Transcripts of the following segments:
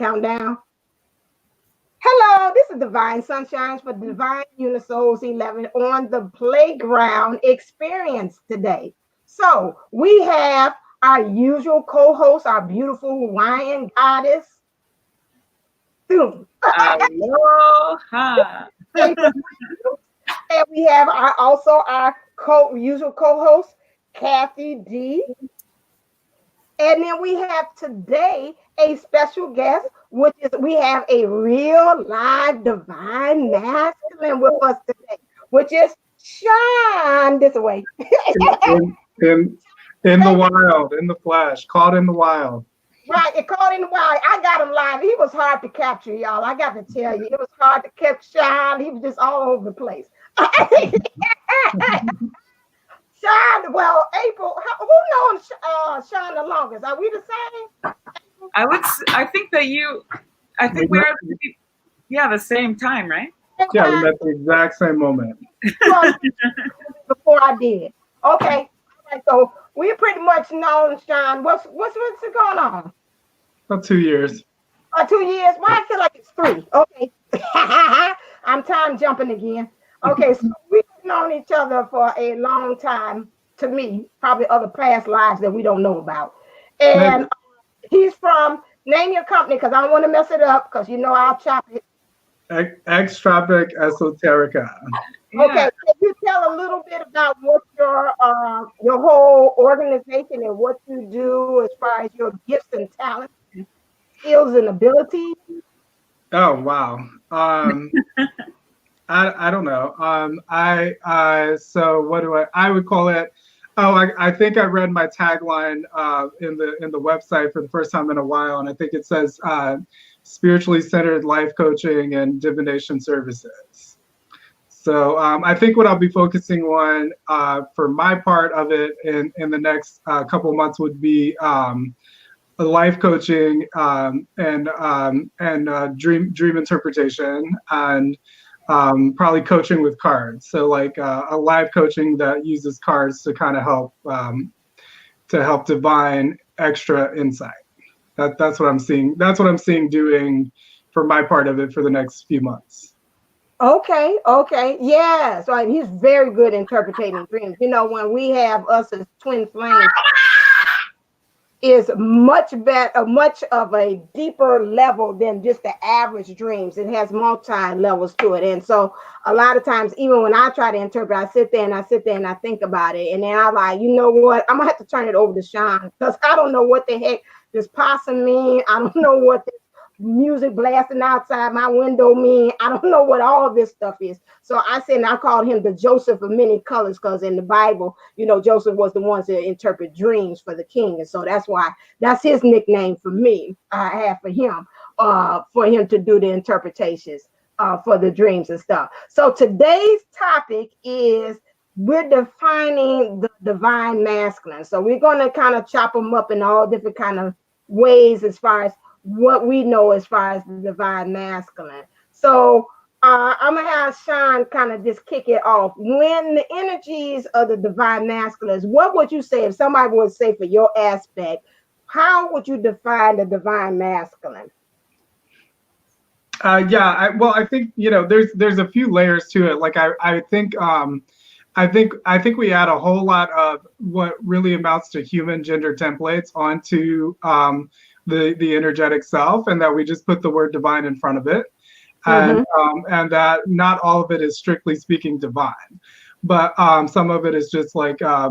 countdown. Hello, this is Divine Sunshines for Divine Unisouls 11 on the Playground Experience today. So we have our usual co-host, our beautiful Hawaiian goddess, Thum. Aloha. And we have also our usual co-host, Kathy D. And then we have today a special guest, which is we have a real live divine masculine with us today, which is Sean this way. in the wild, in the flesh, caught in the wild. Right, it caught in the wild. I got him live. He was hard to capture, y'all. I got to tell you, it was hard to catch Sean. He was just all over the place. Sean, well, April, who knows Sean the longest? Are we the same? I think we're at the same time, right? Yeah, we met the exact same moment. Before I did. Okay. All right, so we pretty much known Sean. What's going on? About 2 years. 2 years? Why I feel like it's 3. Okay. I'm time jumping again. Okay, so we've known each other for a long time, to me, probably other past lives that we don't know about. And he's from, name your company, because I don't want to mess it up, because you know I'll chop it. Extropic Esoterica. Okay, can you tell a little bit about what your whole organization and what you do as far as your gifts and talents, and skills and abilities? Oh, wow. I don't know. So what do I would call it? Oh, I think I read my tagline in the website for the first time in a while, and I think it says spiritually centered life coaching and divination services. So I think what I'll be focusing on for my part of it in the next couple of months would be life coaching and dream interpretation and probably coaching with cards. So like a live coaching that uses cards to kind of help divine extra insight. That's what I'm seeing. That's what I'm seeing doing for my part of it for the next few months. Okay. Yeah. So he's very good interpreting dreams. You know, when we have us as twin flames, is much better, much of a deeper level than just the average dreams. It has multi-levels to it. And so a lot of times, even when I try to interpret, I sit there and I think about it. And then I'm like, you know what? I'm gonna have to turn it over to Sean, because I don't know what the heck this possum mean. I don't know what this music blasting outside my window mean. I don't know what all this stuff is. So I said, and I called him the Joseph of many colors, because in the Bible, you know, Joseph was the one to interpret dreams for the king. And so that's why that's his nickname for me. I have for him to do the interpretations for the dreams and stuff. So today's topic is we're defining the divine masculine. So we're going to kind of chop them up in all different kind of ways as far as what we know as far as the divine masculine. So I'm gonna have Sean kind of just kick it off. When the energies of the divine masculine, what would you say if somebody would say for your aspect, how would you define the divine masculine? I think, you know, there's a few layers to it. Like I think we add a whole lot of what really amounts to human gender templates onto the energetic self, and that we just put the word divine in front of it, and that not all of it is strictly speaking divine, but some of it is just like I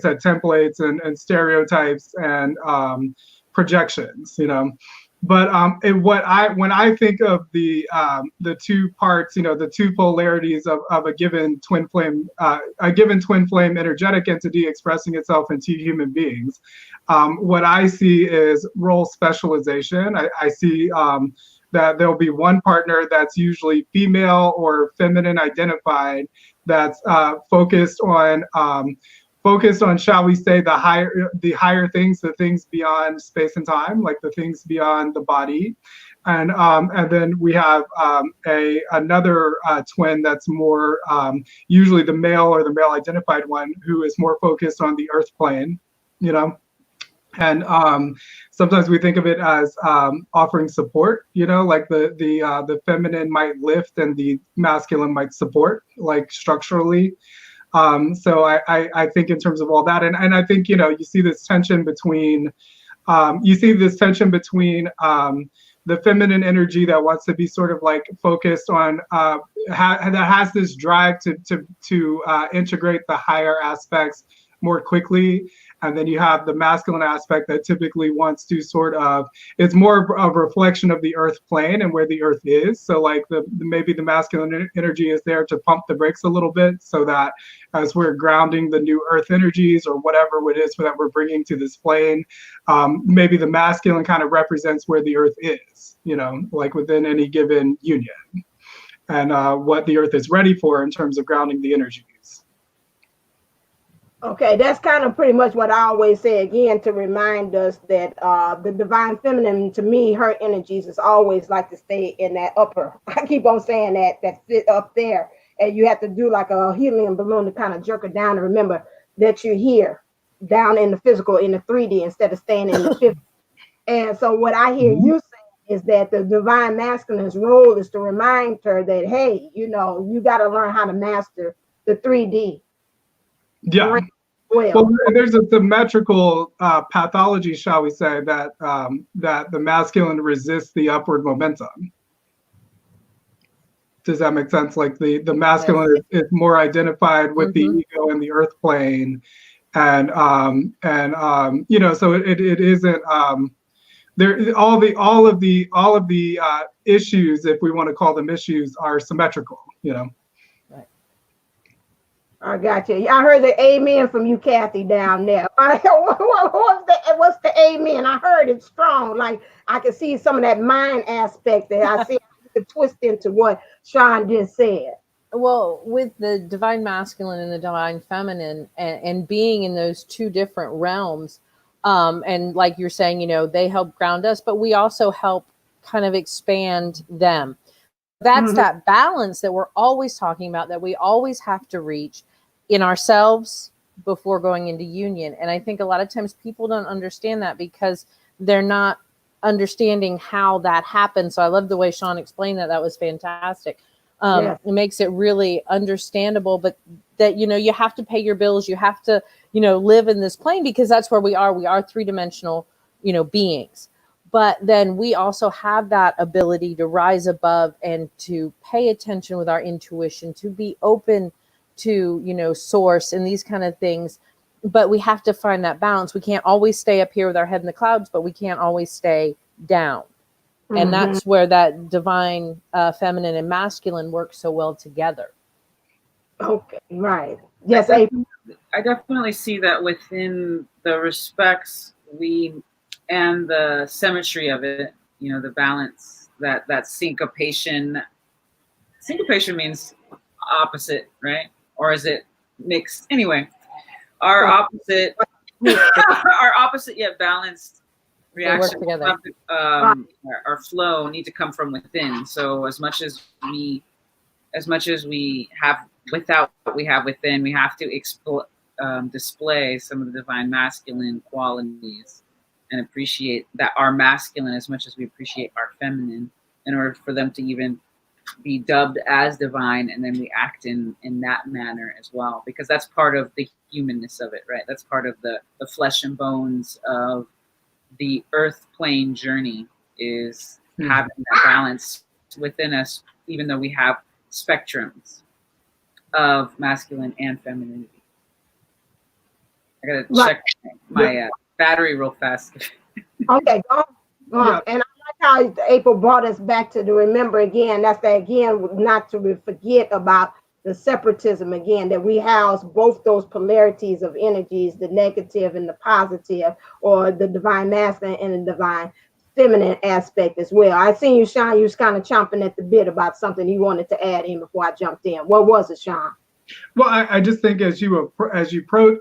said, templates and stereotypes and projections, you know. But when I think of the two parts, you know, the two polarities of a given twin flame energetic entity expressing itself in two human beings, what I see is role specialization. I see that there'll be one partner that's usually female or feminine identified, that's focused on, shall we say, the higher things, the things beyond space and time, like the things beyond the body. And then we have another twin that's more usually the male or the male identified one, who is more focused on the earth plane, you know. And sometimes we think of it as offering support, like the feminine might lift and the masculine might support, like structurally. So I think in terms of all that, and I think, you see this tension between the feminine energy that wants to be sort of like focused on that has this drive to integrate the higher aspects more quickly. And then you have the masculine aspect that typically wants to sort of, it's more of a reflection of the earth plane and where the earth is. So like maybe the masculine energy is there to pump the brakes a little bit, so that as we're grounding the new earth energies or whatever it is that we're bringing to this plane, maybe the masculine kind of represents where the earth is, like within any given union, and what the earth is ready for in terms of grounding the energies. Okay, that's kind of pretty much what I always say again, to remind us that the divine feminine, to me, her energies is always like to stay in that upper. I keep on saying that sit up there, and you have to do like a helium balloon to kind of jerk it down, and remember that you're here down in the physical, in the 3D, instead of staying in the 50. And so what I hear you saying is that the divine masculine's role is to remind her that, hey, you got to learn how to master the 3D. Yeah. Well, there's a symmetrical pathology, shall we say, that the masculine resists the upward momentum. Does that make sense? Like the masculine is more identified with the ego and the earth plane, and so it isn't there. All of the issues, if we want to call them issues, are symmetrical. I got you. I heard the amen from you, Kathy, down there. What's the amen? I heard it strong. Like I can see some of that mind aspect that I see the twist into what Sean just said. Well, with the divine masculine and the divine feminine, and being in those two different realms, and like you're saying, they help ground us, but we also help kind of expand them. That's that balance that we're always talking about, that we always have to reach in ourselves before going into union. And I think a lot of times people don't understand that because they're not understanding how that happens. So I love the way Sean explained that. That was fantastic. It makes it really understandable, but that, you have to pay your bills. You have to, live in this plane, because that's where we are. We are three-dimensional, beings. But then we also have that ability to rise above and to pay attention with our intuition, to be open to, source and these kind of things. But we have to find that balance. We can't always stay up here with our head in the clouds, but we can't always stay down. And that's where that divine feminine and masculine work so well together. Okay, right. Yes, I definitely see that within the respects and the symmetry of it, the balance, that syncopation. Syncopation means opposite, right? Or is it mixed? Anyway, our opposite yet balanced reaction, our flow need to come from within. So as much as we have without what we have within, we have to display some of the divine masculine qualities and appreciate that our masculine as much as we appreciate our feminine, in order for them to even be dubbed as divine, and then we act in that manner as well, because that's part of the humanness of it, right? That's part of the flesh and bones of the earth plane journey, is having that balance within us, even though we have spectrums of masculine and femininity. I gotta check my battery real fast. Okay, go on. And I like how April brought us back to remember again. That's that again, not to forget about the separatism again, that we house both those polarities of energies, the negative and the positive, or the divine masculine and the divine feminine aspect as well. I seen you, Sean, you was kind of chomping at the bit about something you wanted to add in before I jumped in. What was it, Sean? Well, I just think as you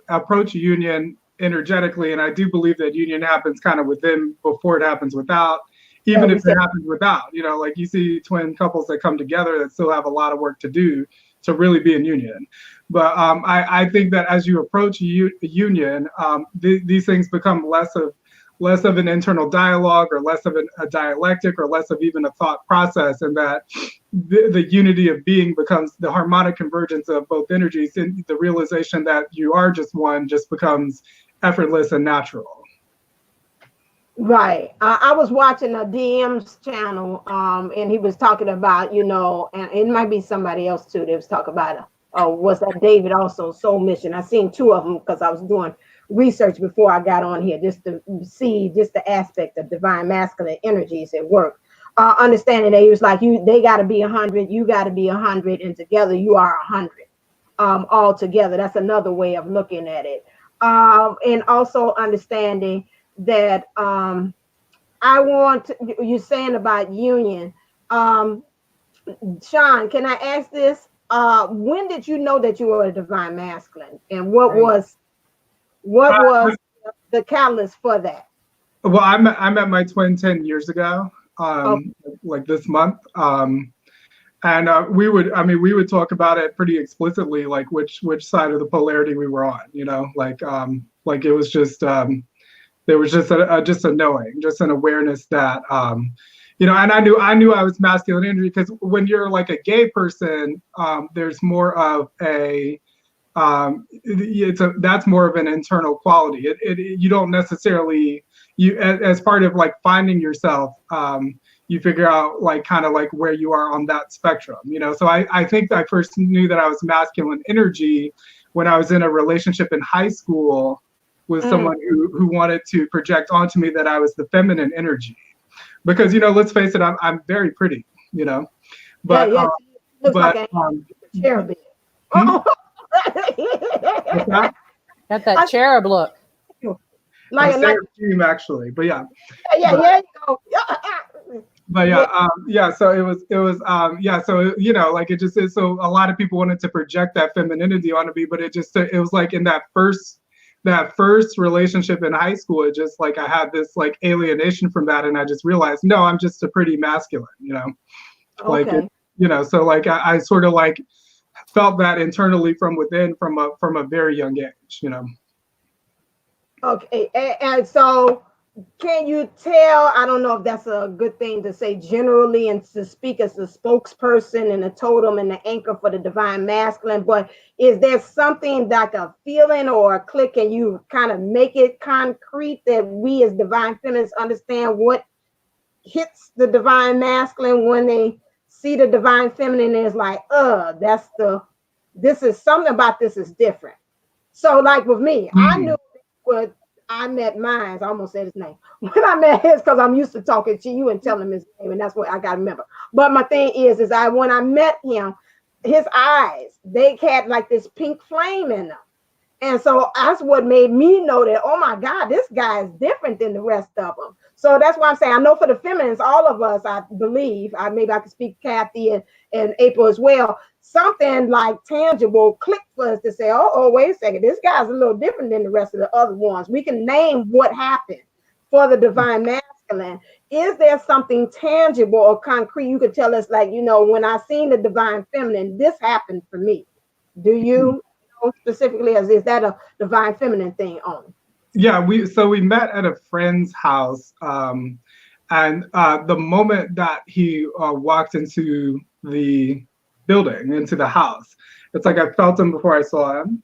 approach union energetically, and I do believe that union happens kind of within before it happens without, even if it happens without, like you see twin couples that come together that still have a lot of work to do to really be in union. But I think that as you approach union, these things become less of an internal dialogue, or less of a dialectic, or less of even a thought process, and that the unity of being becomes the harmonic convergence of both energies, and the realization that you are just one just becomes effortless and natural. Right. I was watching a DM's channel, and he was talking about, and it might be somebody else too. They was talking about, was that David also, Soul Mission? I seen two of them because I was doing research before I got on here, just to see just the aspect of divine masculine energies at work. Understanding that he was like, they got to be 100, you got to be 100, and together you are 100. All together. That's another way of looking at it. And also understanding that you're saying about union. Sean, can I ask this? When did you know that you were a divine masculine, and what was the catalyst for that? Well, I met my twin 10 years ago, like this month. And we would talk about it pretty explicitly, like which side of the polarity we were on, like it was just, there was just a knowing, just an awareness that, and I knew I was masculine energy, because when you're like a gay person, there's more of that's more of an internal quality. You don't necessarily, as part of like finding yourself, you figure out kind of where you are on that spectrum, So I think I first knew that I was masculine energy when I was in a relationship in high school with someone who wanted to project onto me that I was the feminine energy, because let's face it, I'm very pretty, but looks like a cherub. Got that cherub look. Like dream, actually, but yeah. Yeah. But yeah, so it was so it just is. So a lot of people wanted to project that femininity onto me, but it was like in that first relationship in high school, it just I had this alienation from that, and I just realized, no, I'm just a pretty masculine, Okay. So I sort of felt that internally from within from a very young age, Okay, and so can you tell, I don't know if that's a good thing to say generally and to speak as the spokesperson and the totem and the anchor for the divine masculine, but is there something like a feeling or a click, and you kind of make it concrete that we as divine feminines understand what hits the divine masculine when they see the divine feminine, is like, this is something about this is different. So like with me, I knew what I met mine. I almost said his name. When I met his, because I'm used to talking to you and telling him his name, and that's what I got to remember. But my thing is when I met him, his eyes, they had this pink flame in them. And so that's what made me know that, oh my God, this guy is different than the rest of them. So that's why I'm saying, I know for the feminines, all of us, I believe, maybe I could speak Kathy and April as well, something tangible clicked for us to say, oh, wait a second, this guy's a little different than the rest of the other ones. We can name what happened for the divine masculine. Is there something tangible or concrete you could tell us, when I seen the divine feminine, this happened for me? Do you know specifically, is that a divine feminine thing only? Yeah, we met at a friend's house, and the moment that he walked into the building, into the house, it's like I felt him before I saw him,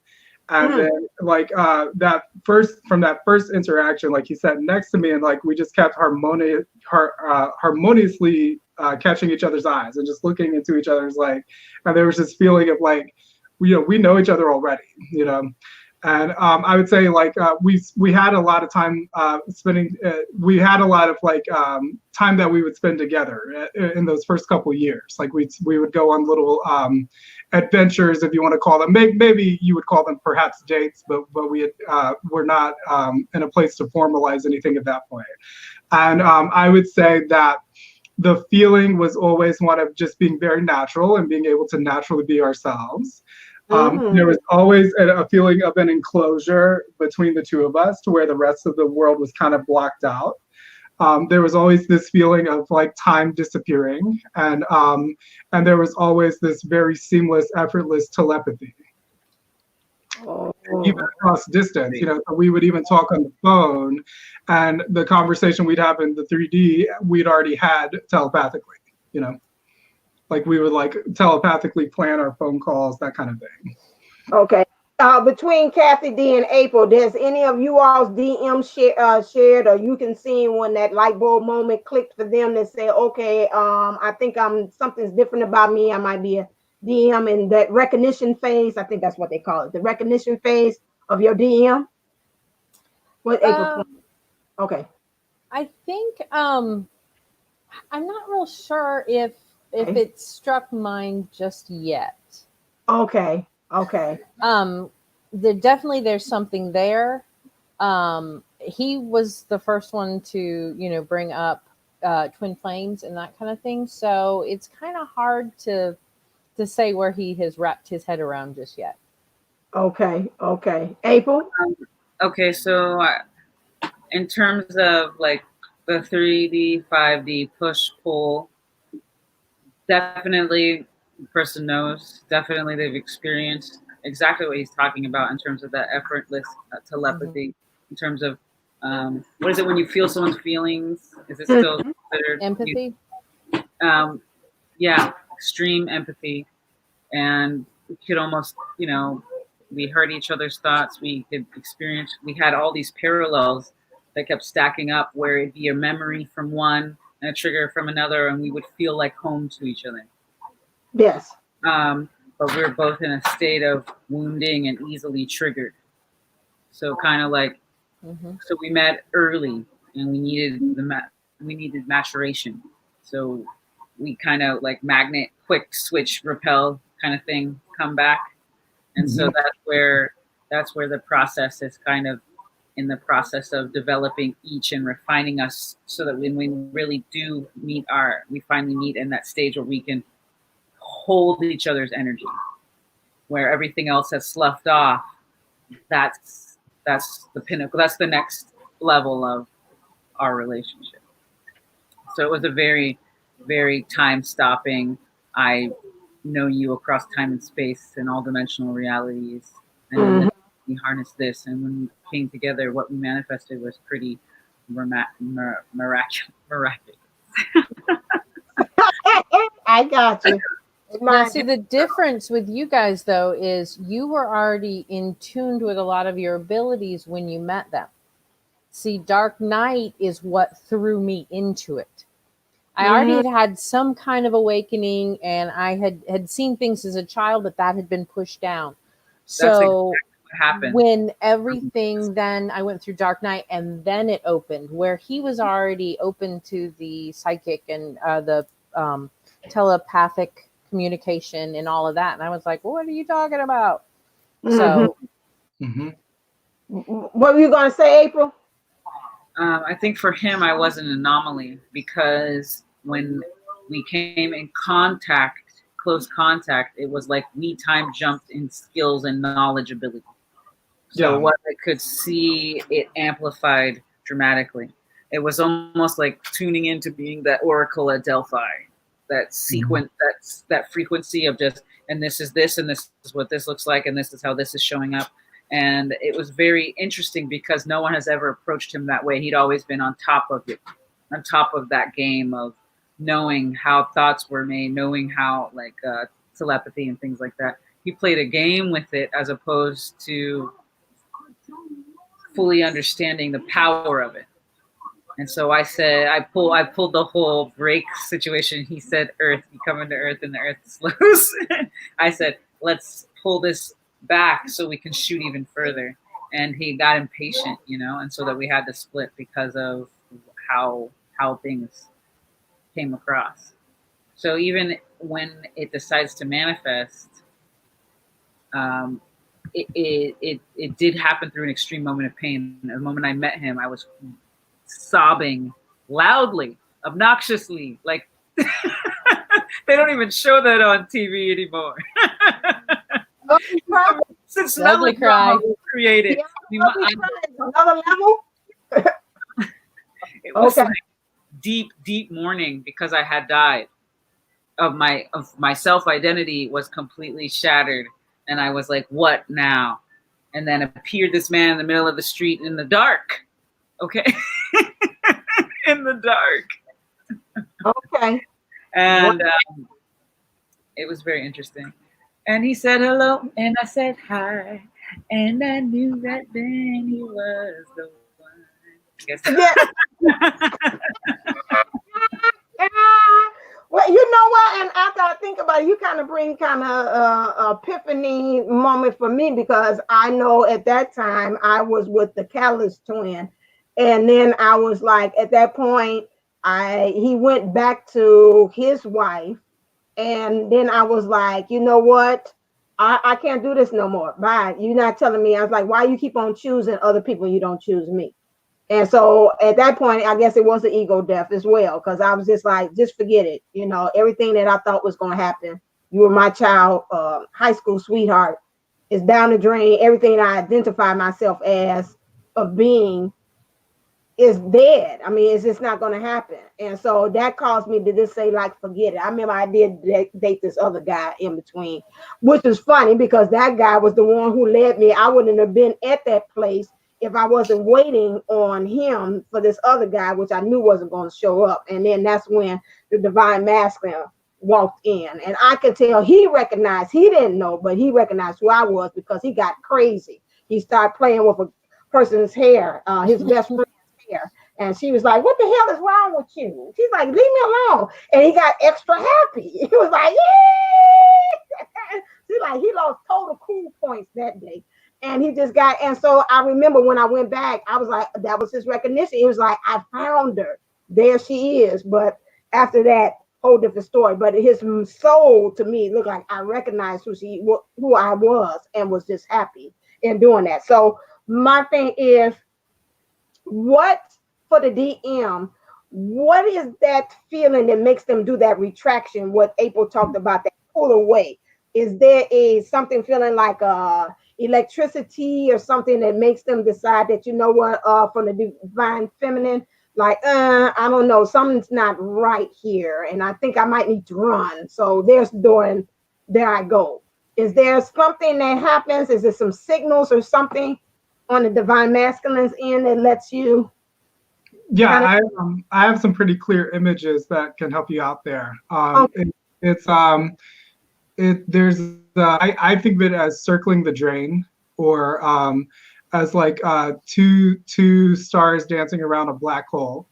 and then that first interaction, he sat next to me, and we just kept harmoniously catching each other's eyes and just looking into each other's and there was this feeling of we know each other already, And I would say we had a lot of time spending. We had a lot of time that we would spend together in those first couple of years. We would go on little adventures, if you want to call them. Maybe you would call them perhaps dates, but we're not in a place to formalize anything at that point. And I would say that the feeling was always one of just being very natural and being able to naturally be ourselves. There was always a feeling of an enclosure between the two of us, to where the rest of the world was kind of blocked out. There was always this feeling of time disappearing, and there was always this very seamless, effortless telepathy. Oh. even across distance. You know, so we would even talk on the phone, and the conversation we'd have in the 3D, we'd already had telepathically. You know, like we would like telepathically plan our phone calls, that kind of thing. Okay. Between Kathy D and April, does any of you all's DM shared, or you can see when that light bulb moment clicked for them to say, okay, I think something's different about me. I might be a DM in that recognition phase. I think that's what they call it, the recognition phase of your DM. What April? Okay. I think I'm not real sure if it struck mine just yet. Okay. Okay. There's something there. He was the first one to, bring up twin flames and that kind of thing. So it's kind of hard to say where he has wrapped his head around just yet. Okay. Okay. April? Okay, so in terms of like the 3D, 5D push pull, definitely the person knows, definitely they've experienced exactly what he's talking about in terms of that effortless telepathy, in terms of what is it when you feel someone's feelings? Is it still considered empathy? Yeah, extreme empathy. And we could almost, we heard each other's thoughts. We could experience, we had all these parallels that kept stacking up where it'd be a memory from one and a trigger from another, and we would feel like home to each other. Yes. But we were both in a state of wounding and easily triggered. So kind of like, so we met early, and we needed maturation. So we kind of like magnet, quick switch, repel kind of thing, come back. And so that's where the process is kind of in the process of developing each and refining us, so that when we really do we finally meet in that stage where we can hold each other's energy, where everything else has sloughed off. That's the pinnacle. That's the next level of our relationship. So it was a very, very time stopping. I know you across time and space and all dimensional realities. And then we harnessed this, and when we came together, what we manifested was pretty miraculous. I got you. Now, see, the difference with you guys, though, is you were already in tuned with a lot of your abilities when you met them. See, Dark Night is what threw me into it. I already had some kind of awakening, and I had seen things as a child, but that had been pushed down. So exactly what happened. When everything, then I went through Dark Night, and then it opened, where he was already open to the psychic and the telepathic communication and all of that. And I was like, what are you talking about? So what were you going to say, April? I think for him, I was an anomaly, because when we came in close contact, it was like we time jumped in skills and knowledge ability. So what I could see, it amplified dramatically. It was almost like tuning into being that oracle at Delphi, that sequence, that frequency of just, and this is this, and this is what this looks like, and this is how this is showing up. And it was very interesting because no one has ever approached him that way. He'd always been on top of it, on top of that game of knowing how thoughts were made, knowing how like telepathy and things like that. He played a game with it as opposed to fully understanding the power of it. And so I said, I pulled the whole break situation. He said, Earth, you come into Earth and the Earth slows. I said, let's pull this back so we can shoot even further. And he got impatient, and so that we had to split because of how things came across. So even when it decides to manifest, it did happen through an extreme moment of pain. The moment I met him, I was sobbing loudly, obnoxiously, like they don't even show that on TV anymore. Since melodrama was created, another level. It was like deep mourning because I had died. Of my self identity was completely shattered, and I was like, "What now?" And then appeared this man in the middle of the street in the dark. Okay. In the dark. Okay. And it was very interesting. And he said hello, and I said hi, and I knew that then he was the one. Guess. Yeah. Well, you know what? And after I think about it, you kind of bring kind of epiphany moment for me, because I know at that time I was with the Catalyst twin, and then I was like, at that point, he went back to his wife, and then I was like, you know what? I can't do this no more. Bye. You're not telling me. I was like, why you keep on choosing other people? You don't choose me. And so at that point, I guess it was an ego death as well, because I was just like, just forget it. You know, everything that I thought was going to happen, you were my child, high school sweetheart, is down the drain. Everything I identify myself as of being is dead. I mean, it's just not going to happen. And so that caused me to just say, like, forget it. I remember I did date this other guy in between, which was funny because that guy was the one who led me. I wouldn't have been at that place if I wasn't waiting on him for this other guy, which I knew wasn't going to show up. And then that's when the divine masculine walked in. And I could tell he recognized, he didn't know, but he recognized who I was, because he got crazy. He started playing with a person's hair, his best friend's hair. And she was like, what the hell is wrong with you? She's like, leave me alone. And he got extra happy. He was like, yeah. She's like, he lost total cool points that day. And he just got, and so I remember when I went back, I was like, that was his recognition. He was like, I found her. There she is. But after that, whole different story. But his soul to me looked like I recognized who I was, and was just happy in doing that. So my thing is, what for the DM, what is that feeling that makes them do that retraction? What April talked about, that pull away. Is there something feeling like electricity or something that makes them decide that, you know what, from the divine feminine, like, I don't know, something's not right here, and I think I might need to run. So there's the door, and there I go. Is there something that happens? Is there some signals or something on the divine masculine's end that lets you? Yeah, I have some pretty clear images that can help you out there. Okay. I think of it as circling the drain, or as like two stars dancing around a black hole.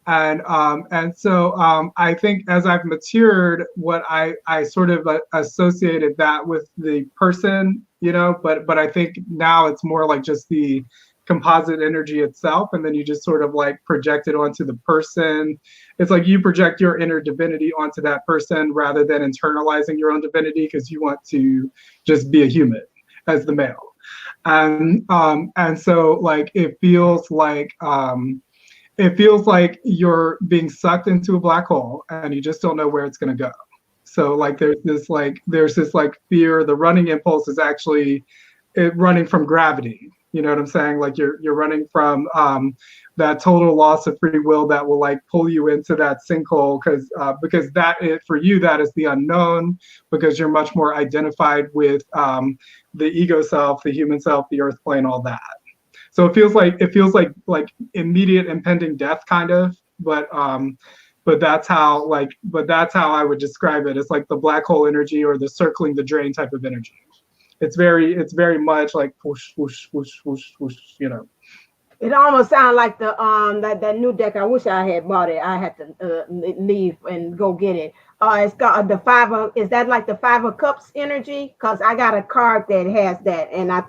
And so I think as I've matured, what I sort of associated that with the person, you know, but I think now it's more like just the composite energy itself, and then you just sort of like project it onto the person. It's like you project your inner divinity onto that person rather than internalizing your own divinity, because you want to just be a human as the male. And so like it feels like you're being sucked into a black hole and you just don't know where it's going to go. So like there's this fear. The running impulse is actually running from gravity. You know what I'm saying? Like you're running from that total loss of free will that will like pull you into that sinkhole, because for you that is the unknown, because you're much more identified with the ego self, the human self, the earth plane, all that. So it feels like immediate impending death kind of, but that's how I would describe it. It's like the black hole energy, or the circling the drain type of energy. It's very much like whoosh, whoosh, whoosh, whoosh, whoosh, you know. It almost sounds like the that new deck. I wish I had bought it. I had to leave and go get it. It's got the five of. Is that like the 5 of Cups energy? Because I got a card that has that, and I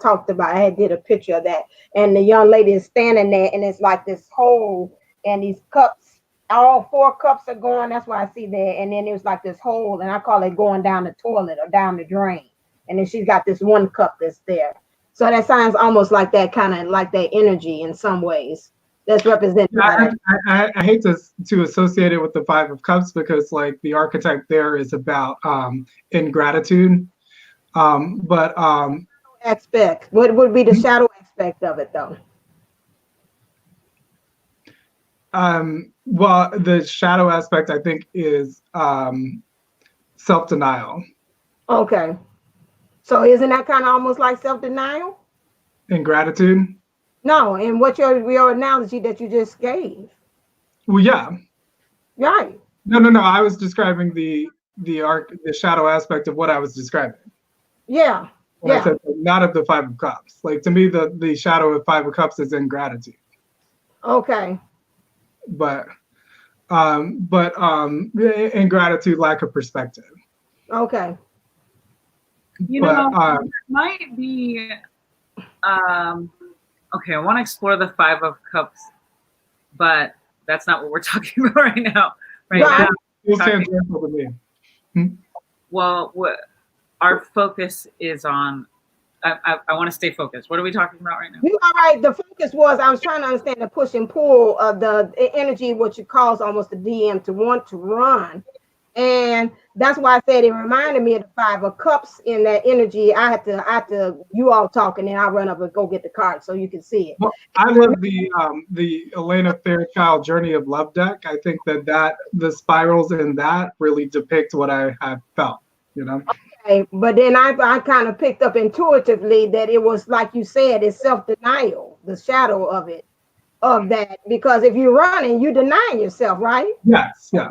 did a picture of that, and the young lady is standing there, and it's like this hole, and these cups, all 4 cups are going. That's why I see there, and then it was like this hole, and I call it going down the toilet or down the drain. And then she's got this 1 cup that's there. So that sounds almost like that, kind of like that energy in some ways. That's represented. I hate to associate it with the 5 of Cups, because like the archetype there is about ingratitude. Aspect. What would be the shadow aspect of it, though? Well, the shadow aspect, I think, is self-denial. Okay. So isn't that kind of almost like self-denial? In gratitude? No, and what your analogy that you just gave. Well, yeah. Right. No. I was describing the shadow aspect of what I was describing. Yeah. When I said not of the Five of Cups. Like, to me, the shadow of Five of Cups is ingratitude. Okay. But ingratitude, lack of perspective. Okay. You know, it might be. Okay, I want to explore the Five of Cups, but that's not what we're talking about right now. Now, tangential to me. Well, our focus is on. I want to stay focused. What are we talking about right now? All right. The focus was I was trying to understand the push and pull of the energy, which it calls almost the DM to want to run. And that's why I said it reminded me of the Five of Cups in that energy. I had to you all talking, and I run up and go get the card so you can see it. Well, I love the Elena Fairchild Journey of Love deck. I think that the spirals in that really depict what I have felt, you know. Okay, but then I kind of picked up intuitively that it was like you said, it's self-denial, the shadow of it, of that, because if you're running, you denying yourself, right? Yes, yeah.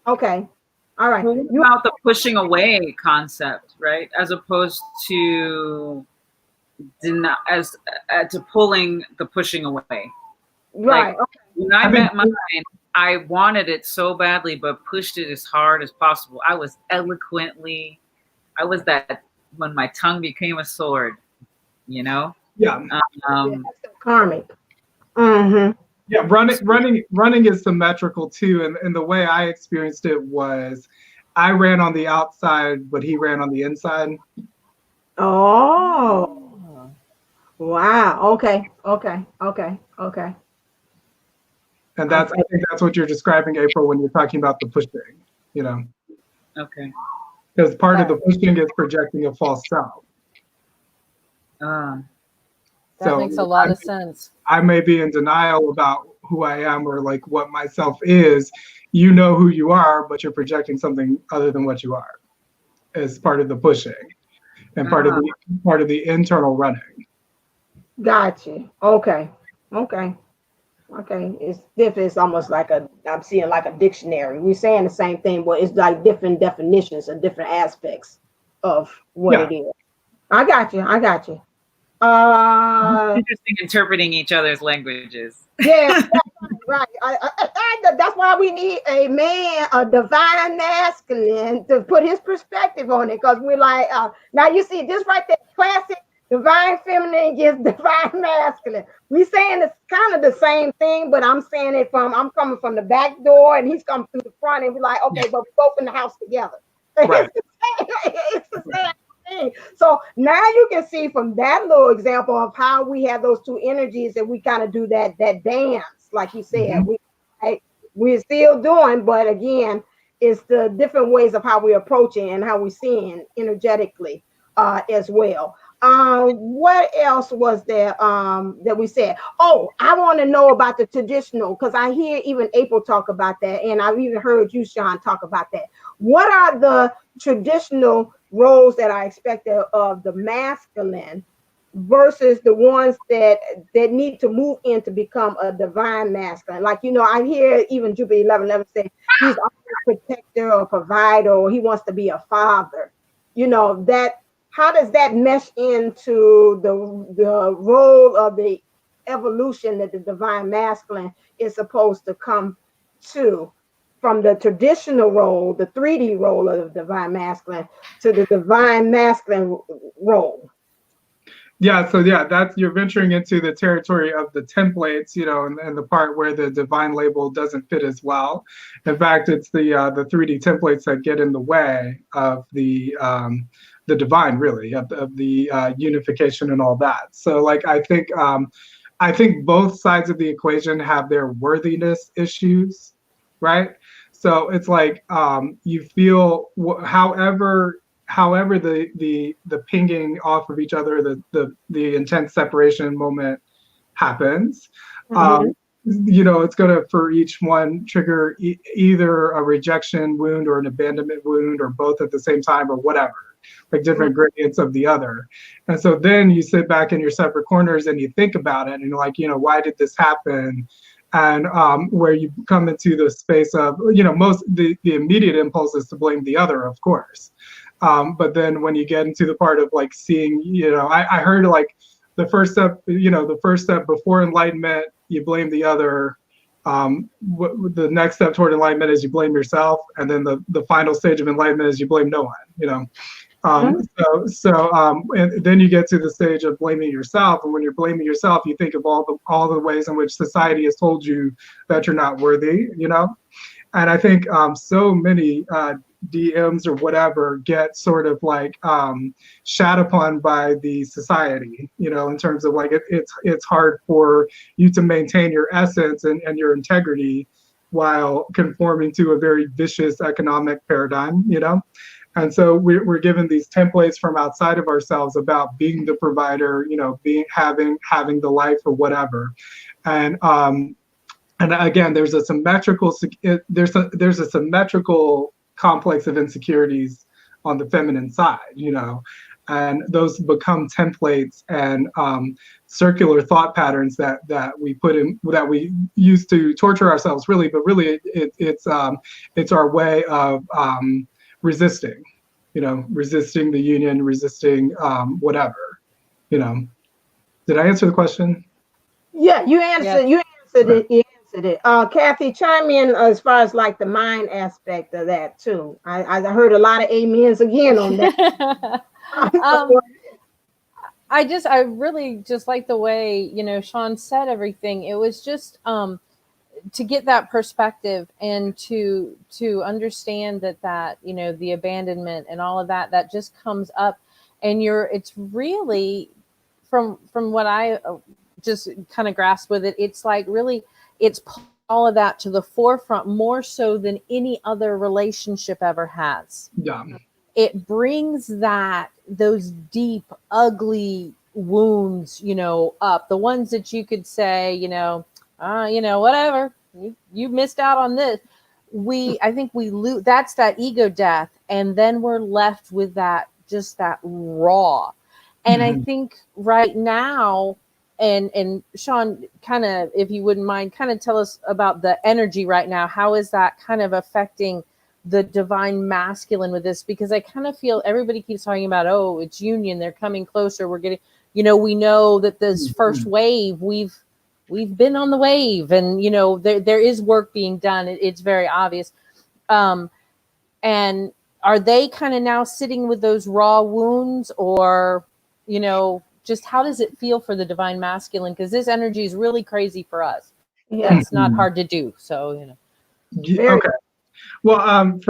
Okay. All right. About the pushing away concept, right? As opposed to to pulling the pushing away. Right. Like, when I met mine, I wanted it so badly, but pushed it as hard as possible. I was that when my tongue became a sword, you know? Yeah. Karmic. Mm-hmm. Yeah, running is symmetrical too, and the way I experienced it was, I ran on the outside, but he ran on the inside. Oh, wow. Okay. And I think that's what you're describing, April, when you're talking about the pushing, you know. Okay. Because part of the pushing is projecting a false self. That makes a lot of sense. I may be in denial about who I am or like what myself is. You know who you are, but you're projecting something other than what you are as part of the pushing and part of the internal running. Gotcha. Okay. It's different. It's almost like I'm seeing like a dictionary. We're saying the same thing, but it's like different definitions and different aspects of what it is. I got you. Interesting interpreting each other's languages. Yeah, right. That's why we need a man, a divine masculine, to put his perspective on it. Because we're like, now you see this right there, classic divine feminine against divine masculine. We saying it's kind of the same thing, but I'm saying it I'm coming from the back door and he's coming through the front, and we're like, okay, but we're both in the house together. Right. It's the same thing. So now you can see from that little example of how we have those two energies, and we kind of do that dance, like you said. Mm-hmm. We're still doing, but again, it's the different ways of how we're approaching and how we're seeing energetically as well. What else was there that we said? Oh, I want to know about the traditional, because I hear even April talk about that, and I've even heard you, Sean, talk about that. What are the traditional roles that are expected of the masculine versus the ones that need to move in to become a divine masculine? Like, you know, I hear even Jupiter 11 say he's a protector or provider, or he wants to be a father. You know, that how does that mesh into the role of the evolution that the divine masculine is supposed to come to, from the traditional role, the 3D role of the divine masculine, to the divine masculine role? Yeah, so that's, you're venturing into the territory of the templates, you know, and the part where the divine label doesn't fit as well. In fact, it's the 3D templates that get in the way of the divine, really, of the unification and all that. So, like, I think both sides of the equation have their worthiness issues, right? So it's like you feel however the pinging off of each other, the intense separation moment happens. Mm-hmm. You know, it's going to, for each one, trigger either a rejection wound or an abandonment wound, or both at the same time, or whatever. like different gradients of the other. And so then you sit back in your separate corners and you think about it and you're like, why did this happen? And where you come into the space of, the immediate impulse is to blame the other, of course. But then when you get into the part of like seeing, I heard like the first step before enlightenment, you blame the other. The next step toward enlightenment is you blame yourself. And then the final stage of enlightenment is you blame no one, and then you get to the stage of blaming yourself. And when you're blaming yourself, you think of all the ways in which society has told you that you're not worthy, And I think so many DMs or whatever get sort of like shat upon by the society, in terms of like it's hard for you to maintain your essence and your integrity while conforming to a very vicious economic paradigm, And so we're given these templates from outside of ourselves about being the provider, having the life or whatever, and again, there's a symmetrical complex of insecurities on the feminine side, and those become templates and circular thought patterns that we put in, that we use to torture ourselves, really. But really, it's our way of resisting, resisting the union, resisting whatever, Did I answer the question? Yeah, you answered. Yeah. You answered it. You answered it. Kathy, chime in as far as like the mind aspect of that too. I heard a lot of amens again on that. I really just like the way, Sean said everything. It was just to get that perspective and to understand that the abandonment and all of that just comes up, and it's really from what I just kind of grasp with it. It's like really, it's all of that to the forefront more so than any other relationship ever has. Yeah. It brings those deep, ugly wounds, up, the ones that you could say, whatever, you missed out on this. I think we lose, that's that ego death. And then we're left with that raw. And I think right now, and Sean, kind of, if you wouldn't mind, kind of tell us about the energy right now. How is that kind of affecting the divine masculine with this? Because I kind of feel everybody keeps talking about, oh, it's union, they're coming closer, we're getting, we know that this first wave, we've been on the wave, and there is work being done. It's very obvious. And are they kind of now sitting with those raw wounds, or just how does it feel for the divine masculine? Because this energy is really crazy for us. Yeah, It's not hard to do. So Okay. Well,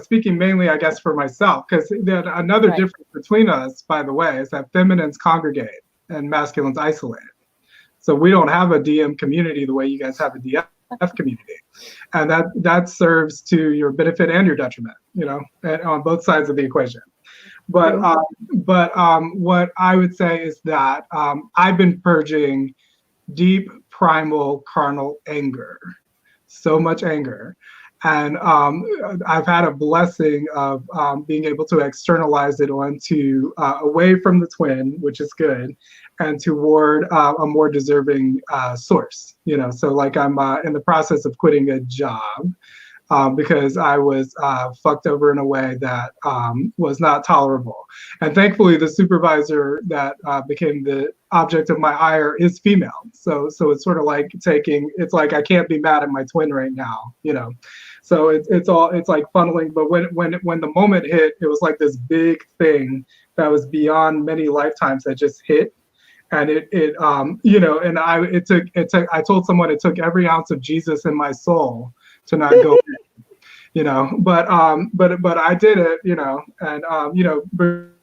speaking mainly, I guess, for myself, because another difference between us, by the way, is that feminines congregate and masculines isolate. So we don't have a DM community the way you guys have a DF community, and that serves to your benefit and your detriment, and on both sides of the equation. But what I would say is that I've been purging deep primal carnal anger, so much anger. And I've had a blessing of being able to externalize it onto away from the twin, which is good, and toward a more deserving source. So like I'm in the process of quitting a job because I was fucked over in a way that was not tolerable. And thankfully, the supervisor that became the object of my ire is female. So it's sort of like it's like I can't be mad at my twin right now, So it's like funneling. But when the moment hit, it was like this big thing that was beyond many lifetimes that just hit. And and I told someone it took every ounce of Jesus in my soul to not go, but I did it, and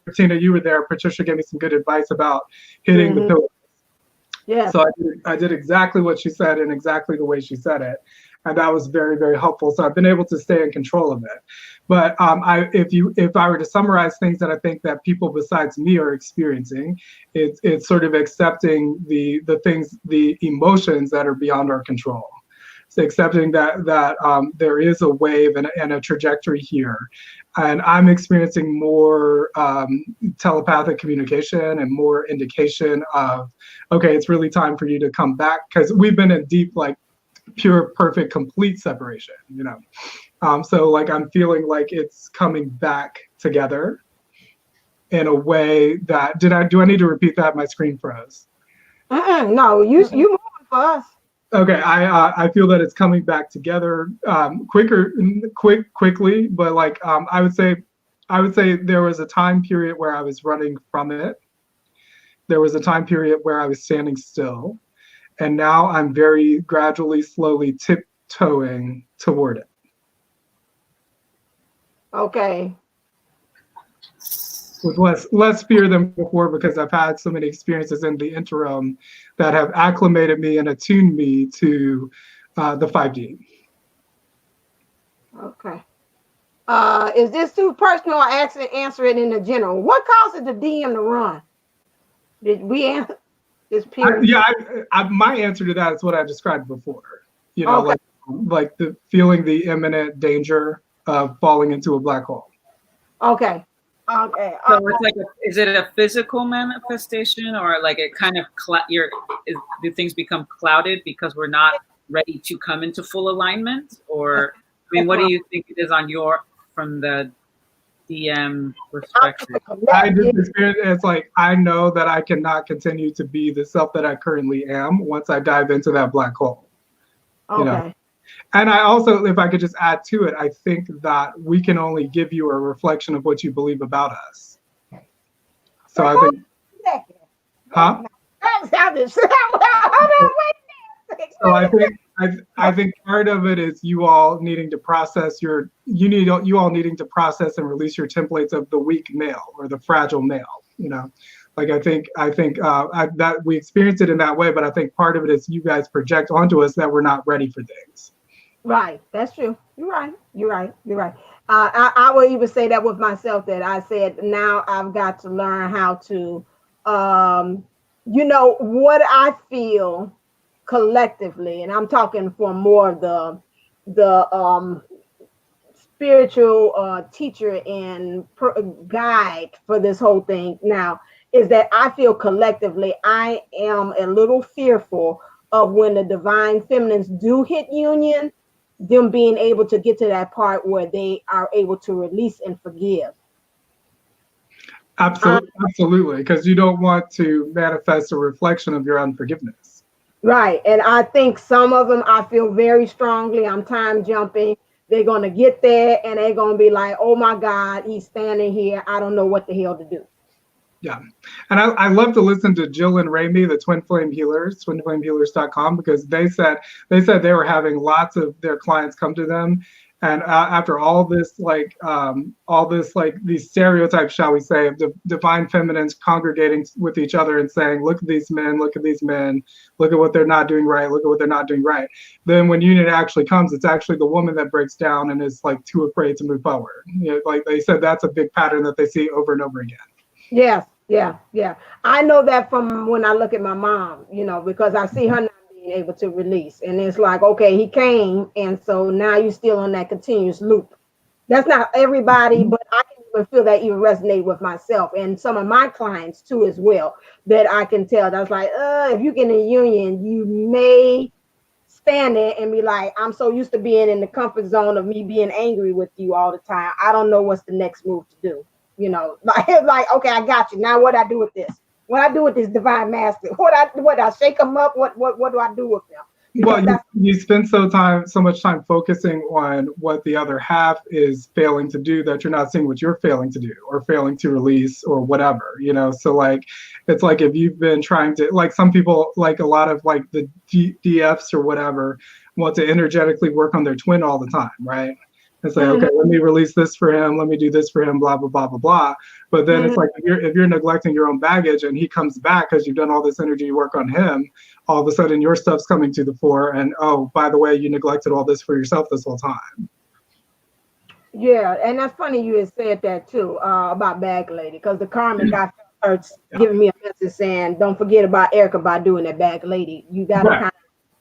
Bertina, you were there. Patricia gave me some good advice about hitting the pillar. Yeah. So I did exactly what she said and exactly the way she said it. And that was very, very helpful. So I've been able to stay in control of it. But if I were to summarize things that I think that people besides me are experiencing, it's sort of accepting the things, the emotions that are beyond our control. accepting that there is a wave and a trajectory here. And I'm experiencing more telepathic communication and more indication of, okay, it's really time for you to come back, because we've been in deep, like, pure, perfect, complete separation, you know. So like I'm feeling like it's coming back together in a way that, do I need to repeat that? My screen froze. No, you moving for us. Okay, I feel that it's coming back together quickly, but like I would say there was a time period where I was running from it. There was a time period where I was standing still, and now I'm very gradually, slowly tiptoeing toward it. Okay. With less fear than before, because I've had so many experiences in the interim that have acclimated me and attuned me to the 5D. Okay. Is this too personal, or answer it in the general? What causes the DM to run? Did we answer this period? My answer to that is what I described before. You know, Okay. like the feeling the imminent danger of falling into a black hole. Okay. Okay. So it's like, is it a physical manifestation, or like it kind of do things become clouded because we're not ready to come into full alignment? Or I mean, what do you think it is from the DM perspective? I just experience it's like I know that I cannot continue to be the self that I currently am once I dive into that black hole. Okay. You know? And I also, if I could just add to it, I think that we can only give you a reflection of what you believe about us. So I think, huh? So I think part of it is you all needing to process you all needing to process and release your templates of the weak male or the fragile male. You know, like I think that we experience it in that way, but I think part of it is you guys project onto us that we're not ready for things. Right, that's true. You're right. I will even say that with myself, that I said now I've got to learn how to, what I feel collectively, and I'm talking for more of the spiritual teacher and guide for this whole thing now, is that I feel collectively I am a little fearful of when the divine feminines do hit union, them being able to get to that part where they are able to release and forgive. Absolutely, because you don't want to manifest a reflection of your unforgiveness. Right, and I think some of them, I feel very strongly, I'm time jumping, they're going to get there and they're going to be like, oh my God, he's standing here, I don't know what the hell to do. Yeah. And I love to listen to Jill and Ramey, the Twin Flame Healers, twinflamehealers.com, because they said they were having lots of their clients come to them. And after all this, these stereotypes, shall we say, of divine feminines congregating with each other and saying, look at these men, look at what they're not doing right, look at what they're not doing right. Then when union actually comes, it's actually the woman that breaks down and is like too afraid to move forward. You know, like they said, that's a big pattern that they see over and over again. Yes. Yeah. I know that from when I look at my mom, because I see her not being able to release. And it's like, okay, he came. And so now you're still on that continuous loop. That's not everybody, but I can even feel that even resonate with myself and some of my clients too, as well, that I can tell. That's like, if you get in a union, you may stand there and be like, I'm so used to being in the comfort zone of me being angry with you all the time. I don't know what's the next move to do. Like, okay, I got you. Now what I do with this? What I do with this divine master? What I shake them up? What do I do with them? Well, you spend so much time focusing on what the other half is failing to do that you're not seeing what you're failing to do or failing to release or whatever, So like, it's like if you've been trying to, like some people, like a lot of like the DFs or whatever, want to energetically work on their twin all the time, right? And say, okay, let me release this for him. Let me do this for him, blah, blah, blah, blah, blah. But then it's like, if you're neglecting your own baggage and he comes back because you've done all this energy work on him, all of a sudden your stuff's coming to the fore. And, oh, by the way, you neglected all this for yourself this whole time. Yeah. And that's funny you had said that too, about bag lady, because the karmic guy starts giving me a message saying, don't forget about Erica by doing that bag lady. You got to kind of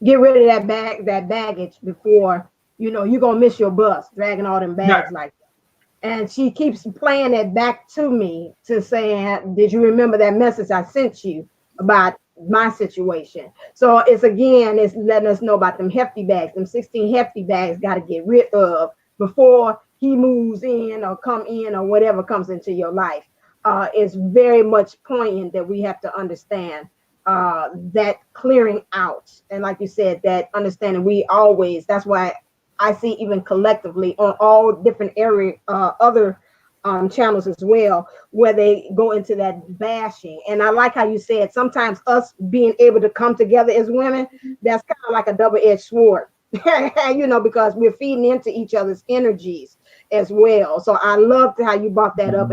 get rid of that baggage before, you know, you're gonna miss your bus dragging all them bags like that. And she keeps playing it back to me to saying, did you remember that message I sent you about my situation? So it's letting us know about them hefty bags. Them 16 hefty bags got to get rid of before he moves in or come in or whatever comes into your life. It's very much poignant that we have to understand that clearing out. And like you said, that understanding that's why I see even collectively on all different other channels as well, where they go into that bashing. And I like how you said sometimes us being able to come together as women, that's kind of like a double-edged sword, you know, because we're feeding into each other's energies as well. So I loved how you brought that up.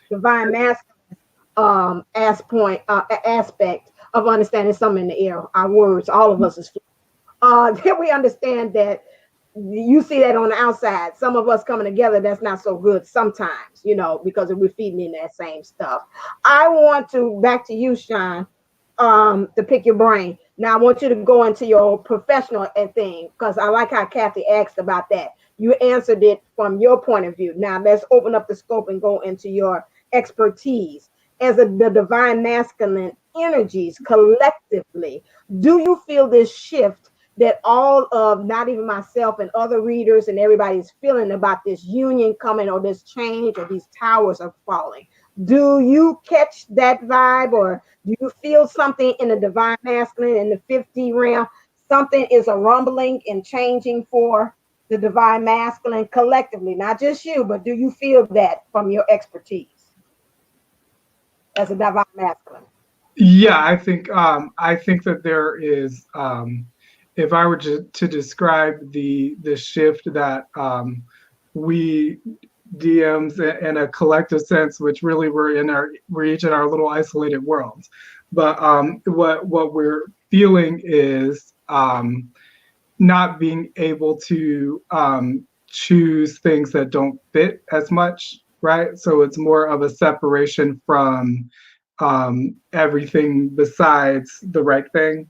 Divine masculine aspect of understanding something in the air, our words, all of us is then we understand that you see that on the outside. Some of us coming together, that's not so good sometimes, you know, because we're feeding in that same stuff. I want to back to you, Sean, to pick your brain. Now I want you to go into your professional thing, because I like how Kathy asked about that. You answered it from your point of view. Now let's open up the scope and go into your expertise as the divine masculine energies collectively. Do you feel this shift that all of, not even myself and other readers and everybody's feeling about this union coming, or this change, or these towers are falling? Do you catch that vibe, or do you feel something in the divine masculine in the 50 realm? Something is a rumbling and changing for the divine masculine collectively, not just you, but do you feel that from your expertise as a divine masculine? Yeah, I think that there is, if I were to describe the shift that we DMs in a collective sense, which really we're each in our little isolated worlds, but what we're feeling is not being able to choose things that don't fit as much, right? So it's more of a separation from everything besides the right thing.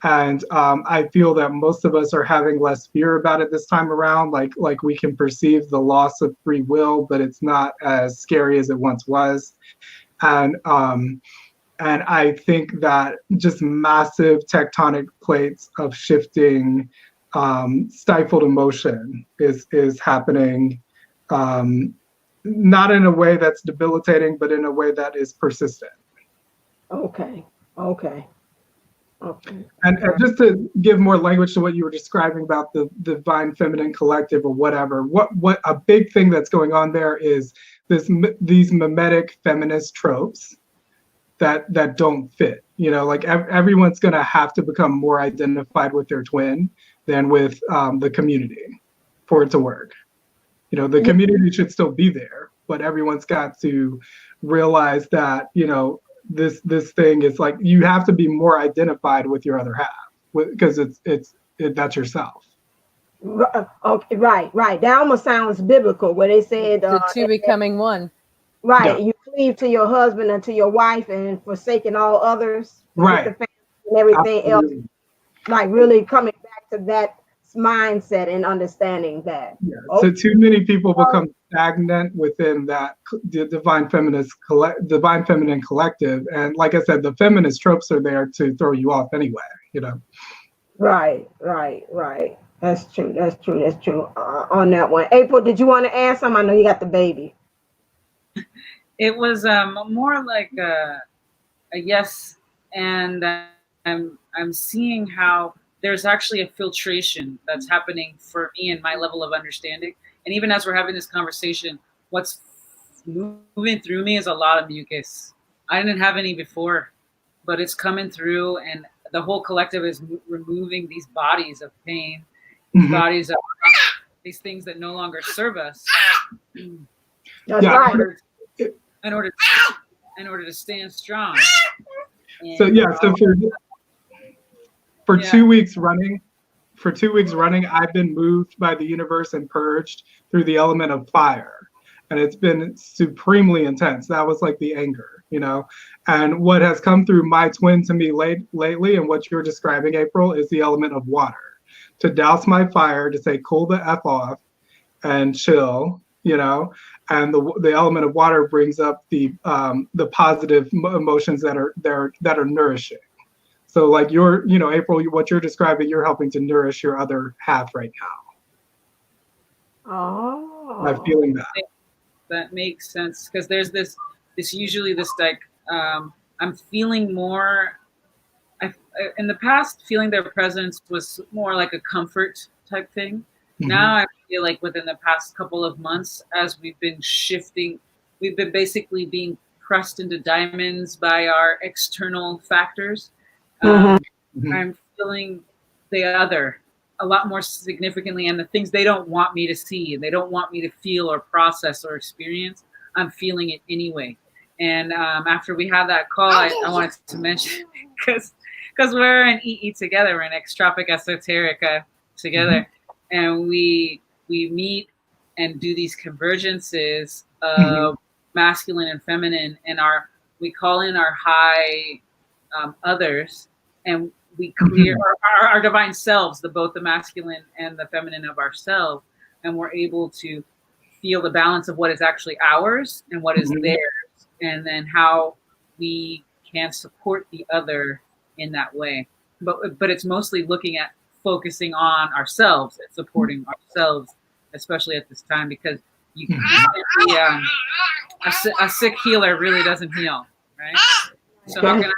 And I feel that most of us are having less fear about it this time around. Like we can perceive the loss of free will, but it's not as scary as it once was. And I think that just massive tectonic plates of shifting, stifled emotion is happening. Not in a way that's debilitating, but in a way that is persistent. Okay. And just to give more language to what you were describing about the divine feminine collective or whatever, what a big thing that's going on there is these mimetic feminist tropes that don't fit. You know, like everyone's going to have to become more identified with their twin than with the community for it to work. You know, the community should still be there, but everyone's got to realize that, you know, this thing is like, you have to be more identified with your other half, because that's yourself. Okay, right. That almost sounds biblical, where they said the two becoming one. Right, Yeah. you cleave to your husband and to your wife, and forsaking all others, Right, with the family and everything absolutely. else. Like really coming back to that mindset and understanding that. Yeah. So too many people become stagnant within that the divine feminine collective, and like I said, the feminist tropes are there to throw you off anyway. You know. Right. That's true. On that one, April, did you want to add something? I know you got the baby. It was more like a yes, and I'm seeing how there's actually a filtration that's happening for me and my level of understanding. And even as we're having this conversation, what's moving through me is a lot of mucus. I didn't have any before, but it's coming through, and the whole collective is removing these bodies of pain, these bodies of these things that no longer serve us. That's right. In order to stand strong. And, so for 2 weeks running, I've been moved by the universe and purged through the element of fire. and it's been supremely intense. That was like the anger, you know. And what has come through my twin to me lately, and what you're describing, April, is the element of water. To douse my fire, to say cool the F off and chill, you know. And the element of water brings up the positive emotions that are nourishing. So like April, what you're describing, you're helping to nourish your other half right now. Oh, I'm feeling that. That makes sense, because there's this usually this like I'm feeling more. In the past, feeling their presence was more like a comfort type thing. Mm-hmm. Now I feel like within the past couple of months, as we've been shifting, we've been basically being pressed into diamonds by our external factors. I'm feeling the other a lot more significantly, and the things they don't want me to see, they don't want me to feel or process or experience, I'm feeling it anyway. And after we had that call, I wanted to mention, because we're in EE together, we're in Extropic Esoterica together, and we meet and do these convergences of masculine and feminine, and we call in our high others, and we clear our divine selves, both the masculine and the feminine of ourselves, and we're able to feel the balance of what is actually ours and what is theirs, and then how we can support the other in that way. But it's mostly looking at focusing on ourselves and supporting ourselves, especially at this time, because you can a sick healer really doesn't heal, right? So how can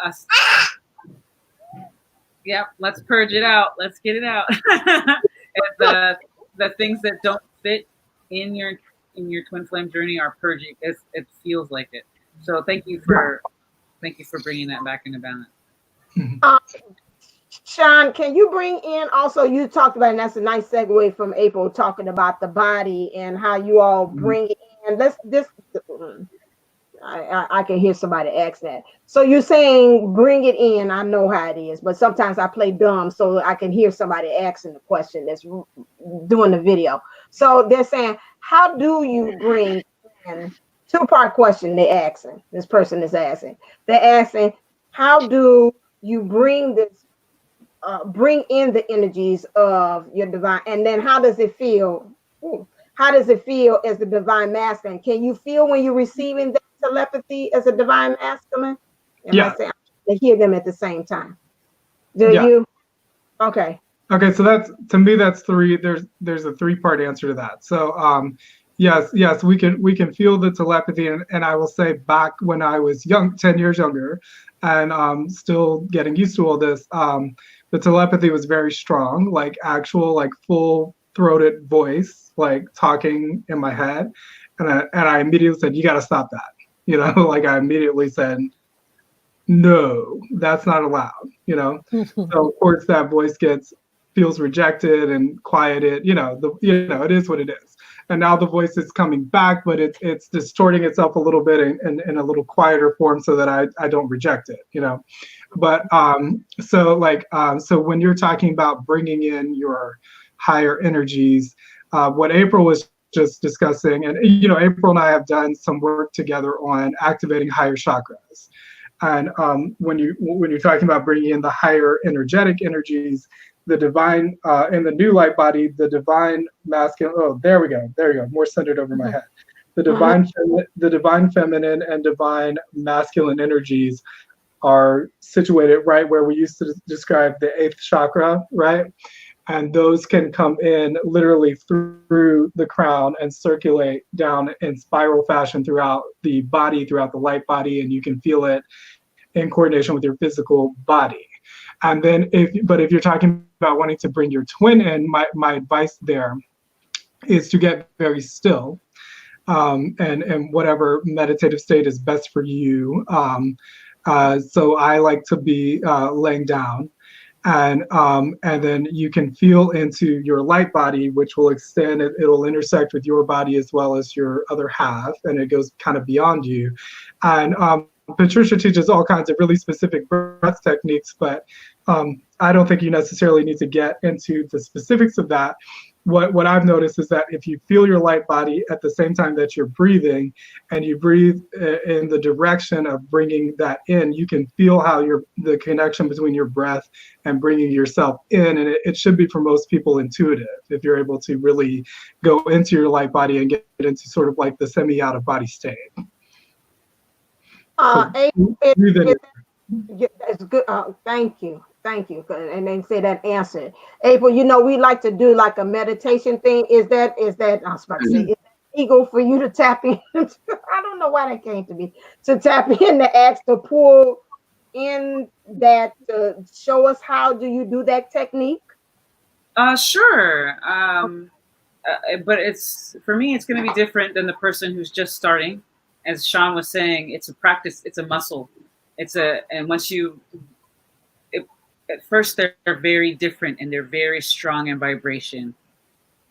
us? Yep, let's purge it out. Let's get it out. And the things that don't fit in your twin flame journey are purging. It feels like it. So thank you for bringing that back into balance. Sean, can you bring in also, you talked about, and that's a nice segue from April, talking about the body and how you all bring it in. I can hear somebody ask that. So you're saying bring it in. I know how it is, but sometimes I play dumb, so I can hear somebody asking the question that's doing the video. So they're saying, how do you bring in, two-part question they're asking, this person is asking. They're asking, how do you bring in the energies of your divine, and then how does it feel? How does it feel as the divine masculine? Can you feel when you're receiving that telepathy as a divine masculine? I say to hear them at the same time. Do you? Okay. Okay, so that's, to me, that's three. There's a three-part answer to that. So yes, we can feel the telepathy, and I will say, back when I was young, 10 years younger, and still getting used to all this, the telepathy was very strong, like actual, like full-throated voice, like talking in my head, and I immediately said, you got to stop that. You know, like I immediately said, no, that's not allowed, you know. So of course that voice feels rejected and quieted, it is what it is. And now the voice is coming back, but it's distorting itself a little bit in a little quieter form so that I don't reject it, you know. But so when you're talking about bringing in your higher energies, what April was just discussing, and April and I have done some work together on activating higher chakras. And when you're talking about bringing in the higher energetic energies, the divine in the new light body, the divine masculine. Oh, there we go, more centered over my head. The divine feminine and divine masculine energies are situated right where we used to describe the 8th chakra, right? And those can come in literally through the crown and circulate down in spiral fashion throughout the body, throughout the light body, and you can feel it in coordination with your physical body. And then if you're talking about wanting to bring your twin in, my advice there is to get very still, and whatever meditative state is best for you. So I like to be laying down. And then you can feel into your light body, which will extend, it'll intersect with your body as well as your other half, and it goes kind of beyond you. And Patricia teaches all kinds of really specific breath techniques, but I don't think you necessarily need to get into the specifics of that. what I've noticed is that if you feel your light body at the same time that you're breathing, and you breathe in the direction of bringing that in, you can feel how the connection between your breath and bringing yourself in. And it should be for most people intuitive if you're able to really go into your light body and get into sort of like the semi out of body state. April, Breathe in. yeah, that's good. Thank you. Thank you. And they say that answer. April, you know, we like to do like a meditation thing. Is that I was about to say, is that ego for you to tap in? I don't know why that came to me. To tap in to ask to pull in that to show us how do you do that technique? Sure. But for me, it's going to be different than the person who's just starting. As Sean was saying, it's a practice. It's a muscle. And once at first they're very different and they're very strong in vibration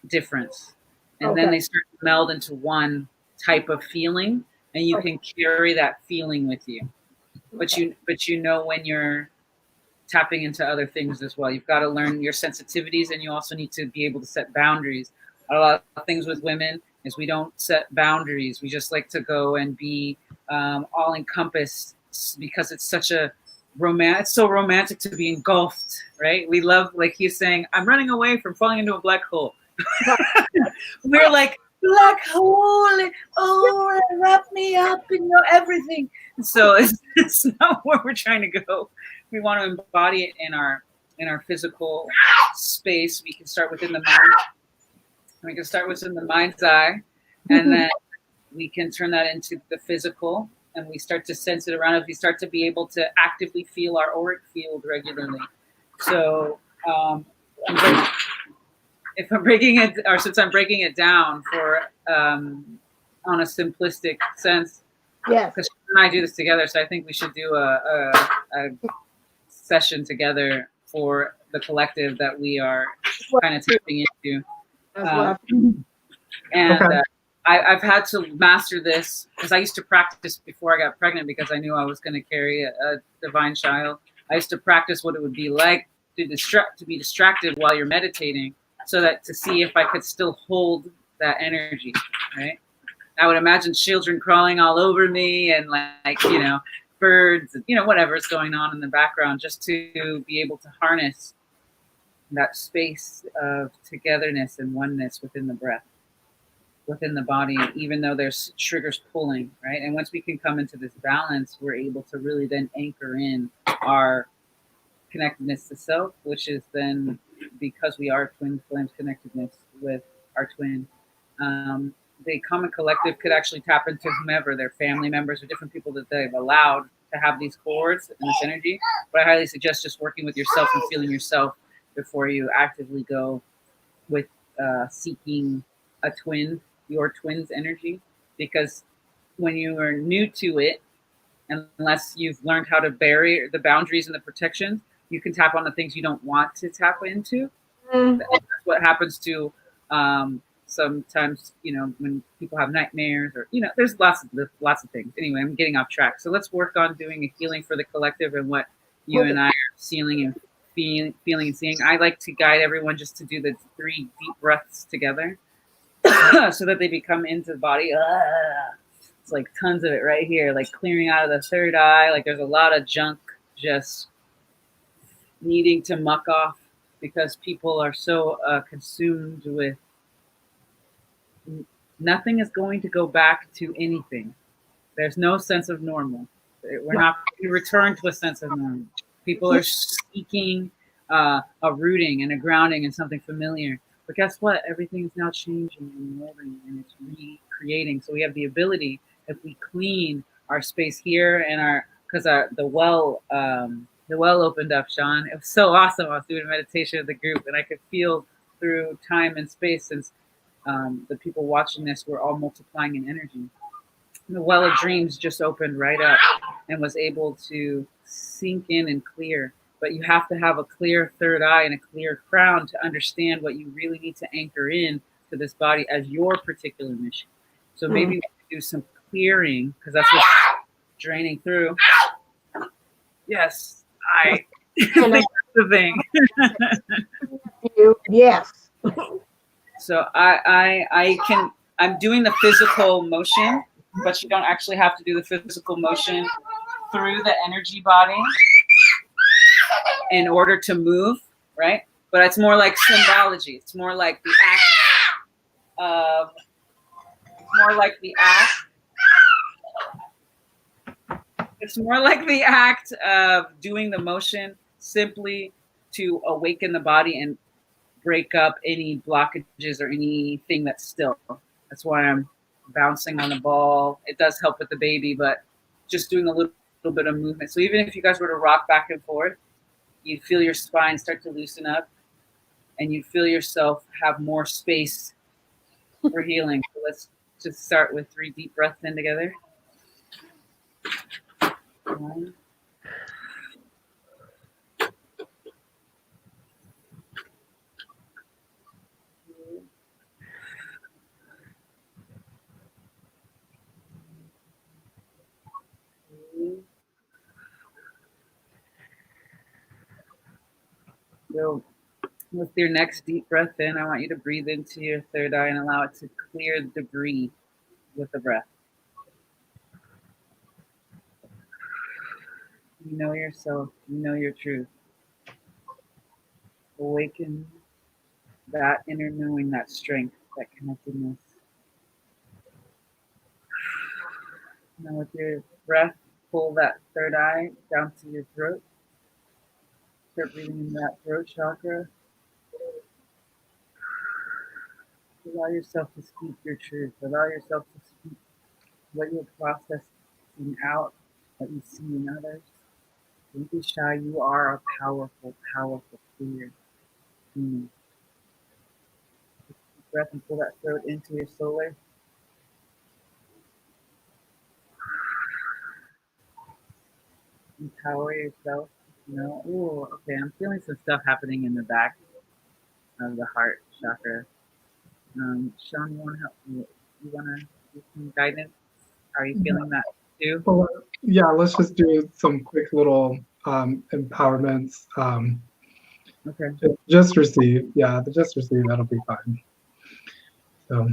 difference. And then they start to meld into one type of feeling, and you can carry that feeling with you. But you know when you're tapping into other things as well. You've got to learn your sensitivities, and you also need to be able to set boundaries. A lot of things with women is we don't set boundaries. We just like to go and be all encompassed because it's such a it's so romantic to be engulfed, right? We love, like he's saying, I'm running away from falling into a black hole. We're like, black hole, oh, wrap me up in your everything. So it's not where we're trying to go. We want to embody it in our physical space. We can start within the mind. We can start within the mind's eye, and then we can turn that into the physical, and we start to sense it around us. We start to be able to actively feel our auric field regularly. So if I'm breaking it, or since I'm breaking it down for on a simplistic sense, yes, because I do this together, so I think we should do a session together for the collective that we are kind of tapping into. I've had to master this because I used to practice before I got pregnant because I knew I was going to carry a divine child. I used to practice what it would be like to be distracted while you're meditating, so that to see if I could still hold that energy, right? I would imagine children crawling all over me and like birds, whatever's going on in the background, just to be able to harness that space of togetherness and oneness within the breath, within the body, even though there's triggers pulling, right? And once we can come into this balance, we're able to really then anchor in our connectedness to self, which is then, because we are twin flames connectedness with our twin, the common collective could actually tap into whomever, their family members or different people that they've allowed to have these cords and this energy. But I highly suggest just working with yourself and feeling yourself before you actively go with seeking a twin, your twin's energy. Because when you are new to it, unless you've learned how to bury the boundaries and the protections, you can tap on the things you don't want to tap into. Mm-hmm. That's what happens to sometimes, when people have nightmares or, there's lots of things. Anyway, I'm getting off track. So let's work on doing a healing for the collective and what you and I are feeling and seeing. I like to guide everyone just to do the 3 deep breaths together so that they become into the body. It's like tons of it right here, like clearing out of the third eye. Like there's a lot of junk just needing to muck off because people are so consumed with nothing is going to go back to anything. There's no sense of normal. We're not going to return to a sense of normal. People are seeking a rooting and a grounding in something familiar. But guess what? Everything is now changing and molding and it's recreating. So we have the ability, if we clean our space here and because the well opened up, Sean. It was so awesome. I was doing a meditation with the group and I could feel through time and space, since the people watching this were all multiplying in energy. The well of dreams just opened right up and was able to sink in and clear. But you have to have a clear third eye and a clear crown to understand what you really need to anchor in to this body as your particular mission. So maybe we can do some clearing, because that's what's draining through. Yes, I think that's the thing. Yes. So I'm doing the physical motion, but you don't actually have to do the physical motion through the energy body in order to move, right? But it's more like symbology. It's more like the act of, it's more like the act of doing the motion simply to awaken the body and break up any blockages or anything that's still. That's why I'm bouncing on the ball. It does help with the baby, but just doing a little bit of movement. So even if you guys were to rock back and forth, you'd feel your spine start to loosen up and you'd feel yourself have more space for healing. So let's just start with 3 deep breaths in together. 1. 2. So with your next deep breath in, I want you to breathe into your third eye and allow it to clear debris with the breath. You know yourself, you know your truth. Awaken that inner knowing, that strength, that connectedness. Now with your breath, pull that third eye down to your throat. Start breathing in that throat chakra. Allow yourself to speak your truth. Allow yourself to speak what you're processing out, what you see in others. Don't be shy. You are a powerful, powerful, clear being. Take a deep breath and pull that throat into your solar. Empower yourself. You know, ooh, okay, I'm feeling some stuff happening in the back of the heart chakra. Sean, you want to help? You want to give some guidance? Are you feeling that too? Well, yeah, let's just do some quick little empowerments. Okay. Just receive. Yeah, just receive. That'll be fine. So.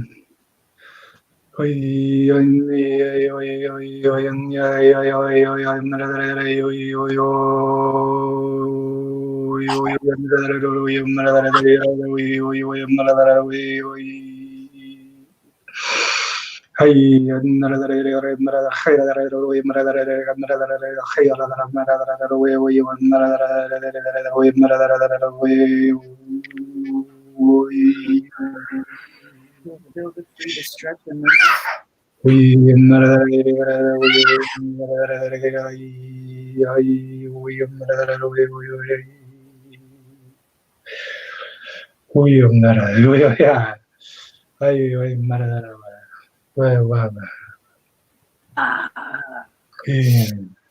Feel the free to stretch and move.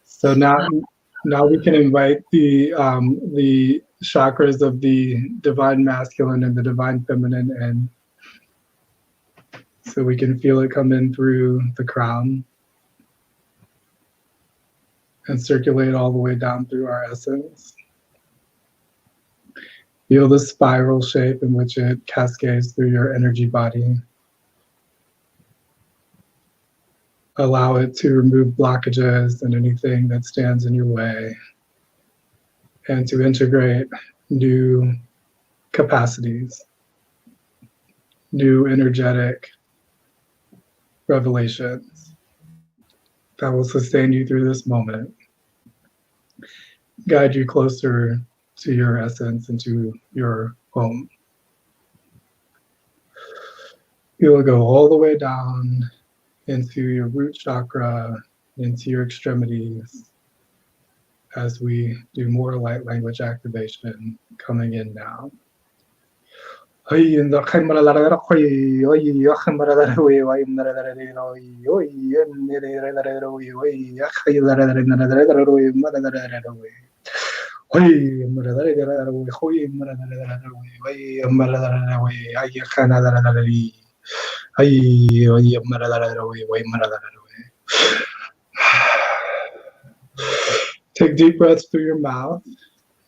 So now we can invite the chakras of the divine masculine and the divine feminine in. So we can feel it come in through the crown and circulate all the way down through our essence. Feel the spiral shape in which it cascades through your energy body. Allow it to remove blockages and anything that stands in your way, and to integrate new capacities, new energetic revelations that will sustain you through this moment, guide you closer to your essence and to your home. You will go all the way down into your root chakra, into your extremities, as we do more light language activation coming in now. Take deep breaths through your mouth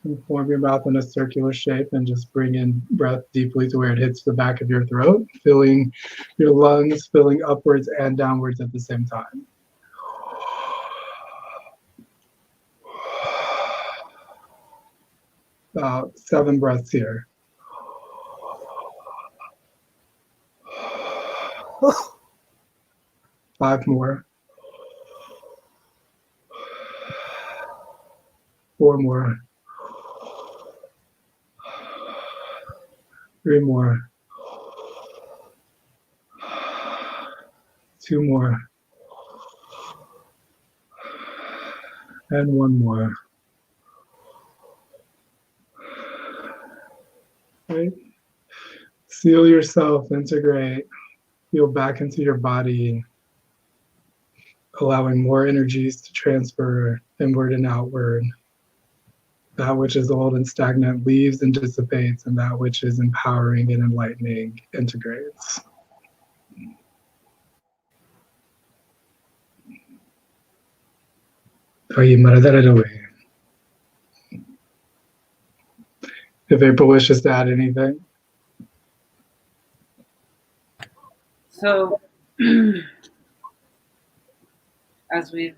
And form your mouth in a circular shape and just bring in breath deeply to where it hits the back of your throat, filling your lungs, filling upwards and downwards at the same time. About 7 breaths here. 5 more. 4 more. 3 more. 2 more. And 1 more. Right? Seal yourself, integrate, feel back into your body, allowing more energies to transfer inward and outward. That which is old and stagnant leaves and dissipates, and that which is empowering and enlightening integrates. If April wishes to add anything. So as we've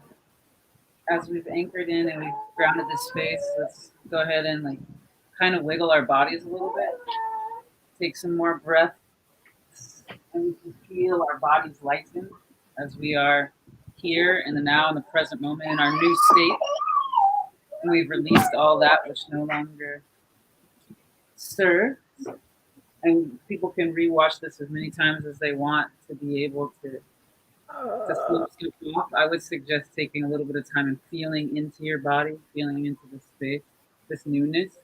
anchored in and we've grounded this space, let's go ahead and like kind of wiggle our bodies a little bit. Take some more breath, and we can feel our bodies lighten as we are here in the now, in the present moment, in our new state. And we've released all that which no longer serves. And people can rewatch this as many times as they want to be able to slow stuff off. I would suggest taking a little bit of time and feeling into your body, feeling into the space, this newness,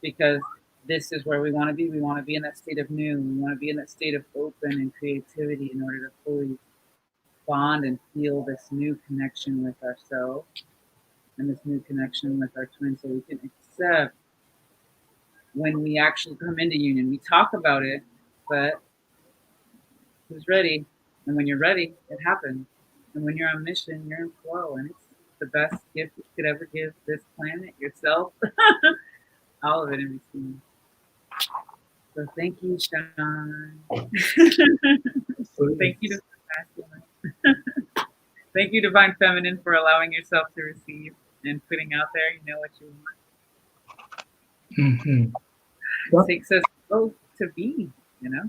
because this is where we want to be. We want to be in that state of new. We want to be in that state of open and creativity in order to fully bond and feel this new connection with ourselves and this new connection with our twin, so we can accept when we actually come into union. We talk about it, but who's ready? And when you're ready, it happens. And when you're on mission, you're in flow, and it's the best gift you could ever give this planet, yourself, all of it in between. So thank you, Sean. Thank you to Thank you, Divine Feminine, for allowing yourself to receive and putting out there, you know what you want. Mm-hmm. It takes us both to be, you know.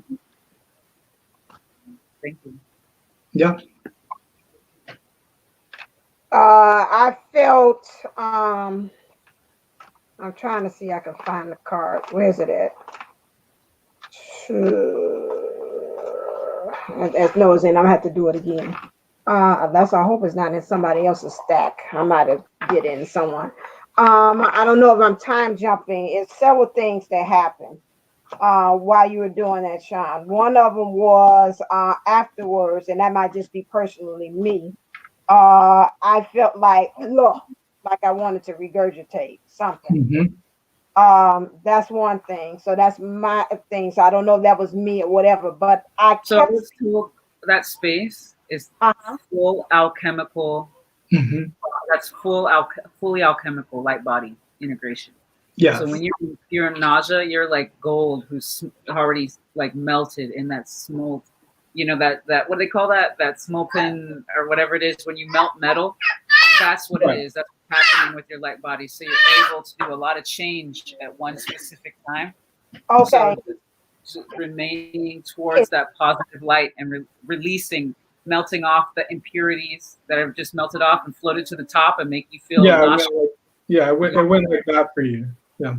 Thank you. Yeah. I felt, I'm trying to see, I can find the card. Where's it at? As Noah's in, I'm gonna have to do it again. I hope it's not in somebody else's stack. I might have get in someone. I don't know if I'm time jumping. It's several things that happened while you were doing that, Sean. One of them was afterwards, and that might just be personally me. I felt like I wanted to regurgitate something. Mm-hmm. That's one thing. So that's my thing. So I don't know if that was me or whatever, but I kept that space is full alchemical. Mm-hmm. That's fully alchemical light body integration. Yeah. So when you're in nausea, you're like gold who's already like melted in that smoke. You know that what do they call that? That smoking or whatever it is when you melt metal. That's what it is. That's what's happening with your light body. So you're able to do a lot of change at one specific time. Okay. So remaining towards that positive light and releasing, melting off the impurities that have just melted off and floated to the top and make you feel nauseous. It went like that for you. Yeah.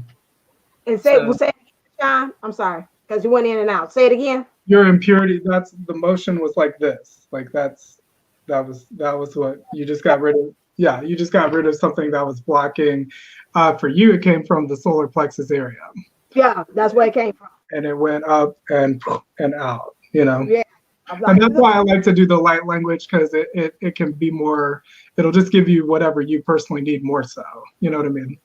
And say it, John. I'm sorry, because you went in and out. Say it again. Your impurity. That's the motion was like this. Like that was what you just got rid of. Yeah, you just got rid of something that was blocking. For you, it came from the solar plexus area. Yeah, that's where it came from. And it went up and out. You know. Yeah. And that's why I like to do the light language, because it can be more. It'll just give you whatever you personally need more so. You know what I mean?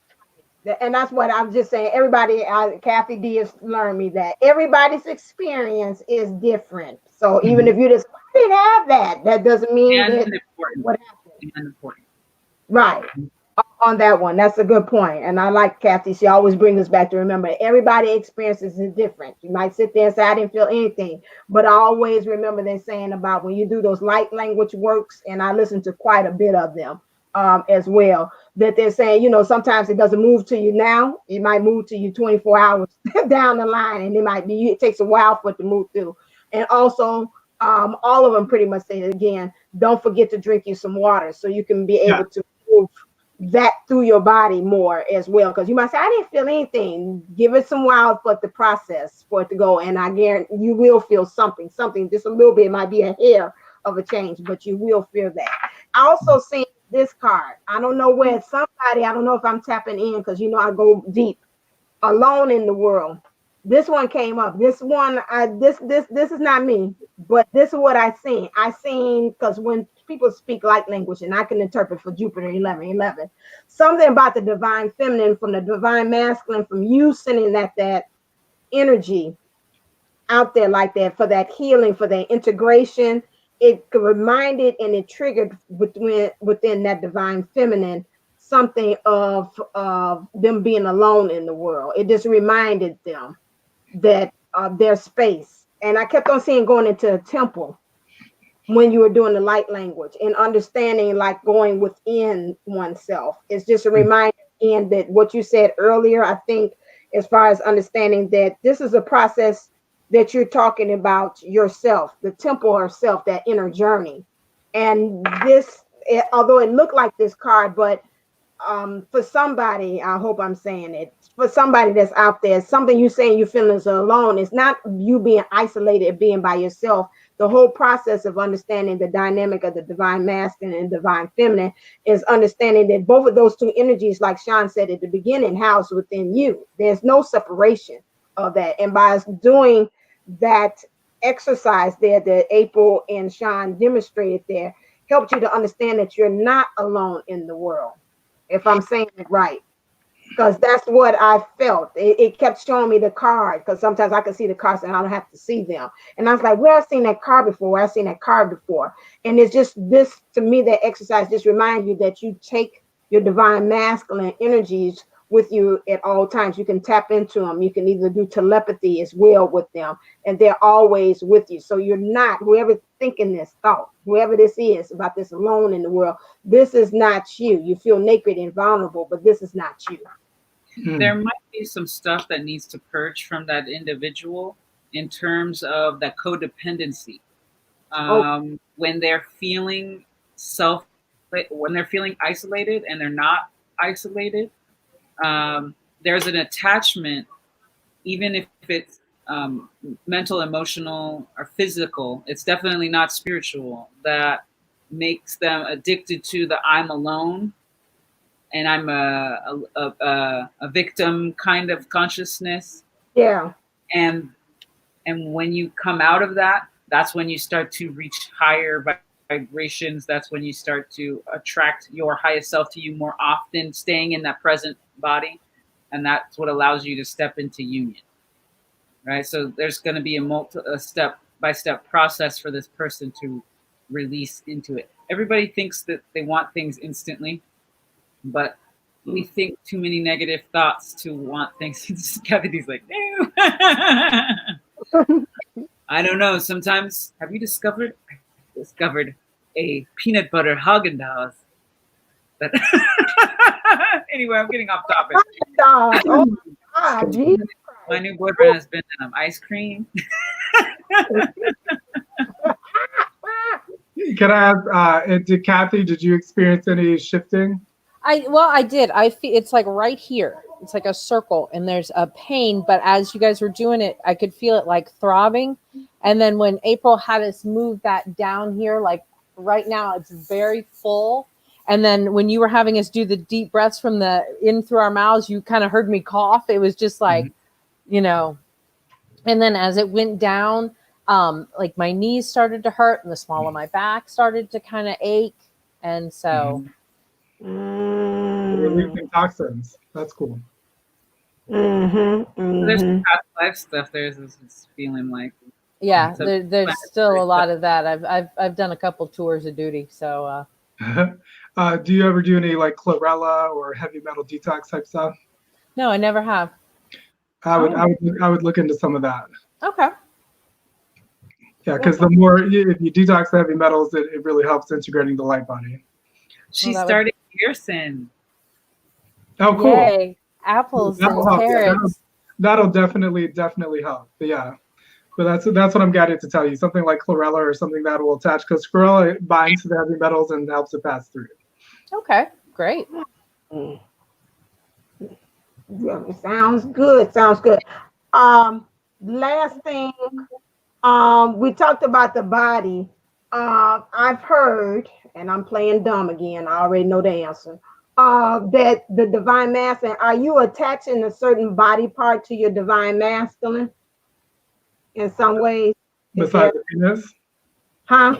And that's what I'm just saying. Everybody, Kathy D has learned me that everybody's experience is different. So even if you just didn't have that doesn't mean that what happened. Important. Right. on that one. That's a good point. And I like Kathy. She always brings us back to remember everybody experiences is different. You might sit there and say, I didn't feel anything. But I always remember them saying about when you do those light language works, and I listen to quite a bit of them as well, that they're saying, sometimes it doesn't move to you now. It might move to you 24 hours down the line. And it takes a while for it to move through. And also, all of them pretty much say it again, don't forget to drink you some water so you can be able to move that through your body more as well. Because you might say, I didn't feel anything. Give it some while for the process for it to go. And I guarantee you will feel something, just a little bit. It might be a hair of a change, but you will feel that. I also seen this card. I don't know where somebody, I don't know if I'm tapping in because I go deep. Alone in the world. This one came up. This one, this is not me, but this is what I seen. I seen, because when people speak light language, and I can interpret for Jupiter 11, something about the divine feminine from the divine masculine, from you sending that energy out there like that for that healing, for that integration. It reminded and it triggered within that divine feminine something of them being alone in the world. It just reminded them that their space. And I kept on seeing going into a temple when you were doing the light language and understanding, like going within oneself. It's just a reminder again that what you said earlier, I think, as far as understanding that this is a process that you're talking about yourself, the temple herself, that inner journey. And this, although it looked like this card, but for somebody, I hope I'm saying it, for somebody that's out there, something you saying you feeling is alone. It's not you being isolated, being by yourself. The whole process of understanding the dynamic of the divine masculine and divine feminine is understanding that both of those two energies, like Sean said at the beginning, house within you. There's no separation of that. And by doing that exercise there that April and Sean demonstrated there, helped you to understand that you're not alone in the world. If I'm saying it right, because that's what I felt. It kept showing me the card, because sometimes I could see the cards and I don't have to see them. And I was like, where I've seen that card before, where I've seen that card before. And it's just this, to me, that exercise just reminds you that you take your divine masculine energies with you at all times. You can tap into them. You can either do telepathy as well with them, and they're always with you. So you're not, whoever's thinking this thought, whoever this is about this alone in the world, this is not you. You feel naked and vulnerable, but this is not you. There might be some stuff that needs to purge from that individual in terms of that codependency. When they're feeling when they're feeling isolated and they're not isolated, there's an attachment, even if it's mental, emotional, or physical. It's definitely not spiritual, that makes them addicted to the I'm alone and I'm a victim kind of consciousness. Yeah. And when you come out of that, that's when you start to reach higher vibrations. That's when you start to attract your highest self to you more often, staying in that present body. And that's what allows you to step into union, right? So there's going to be a step-by-step process for this person to release into it. Everybody thinks that they want things instantly, but we think too many negative thoughts to want things. Kathy's like, no. I don't know. Sometimes, have you discovered a peanut butter Haagen-Dazs? That anyway, I'm getting off topic. Oh my God, Jesus Christ. My new boyfriend has been ice cream. Can I ask, Kathy, did you experience any shifting? I did. I feel it's like right here. It's like a circle, and there's a pain. But as you guys were doing it, I could feel it like throbbing. And then when April had us move that down here, like right now, it's very full. And then when you were having us do the deep breaths from the in through our mouths, you kind of heard me cough. It was just like, And then as it went down, like my knees started to hurt, and the small of my back started to kind of ache, and so. Releasing toxins. That's cool. There's some past life stuff. There's this feeling like. Yeah, there's still a lot of that. I've done a couple tours of duty, so. Do you ever do any like chlorella or heavy metal detox type stuff? No, I never have. I would look into some of that. Okay. Yeah, because the more if you detox the heavy metals, it really helps integrating the light body. She Well, started piercing. Oh, cool. Yay. Apples That'll and help. Yeah, carrots. that'll definitely help. But yeah, but that's what I'm getting to tell you. Something like chlorella or something that will attach, because chlorella binds to the heavy metals and helps it pass through. Okay, great. Yeah, sounds good. Sounds good. Last thing, we talked about the body. I've heard, and I'm playing dumb again. I already know the answer. That the divine masculine, are you attaching a certain body part to your divine masculine in some ways? Besides the penis? Huh?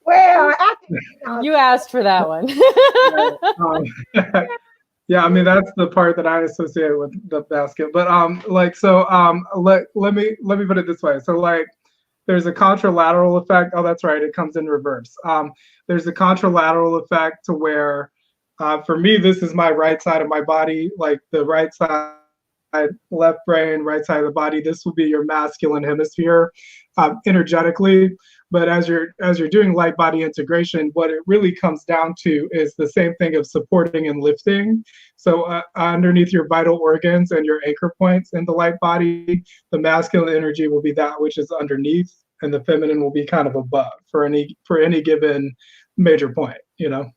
Well, You asked for that one. Yeah, I mean that's the part that I associate with the basket. But let me put it this way. So like there's a contralateral effect. Oh, that's right, it comes in reverse. There's a contralateral effect to where for me this is my right side of my body, like the right side, left brain, right side of the body. This will be your masculine hemisphere energetically. But as you're doing light body integration, what it really comes down to is the same thing of supporting and lifting. So underneath your vital organs and your anchor points in the light body, the masculine energy will be that which is underneath, and the feminine will be kind of above for any given major point, you know.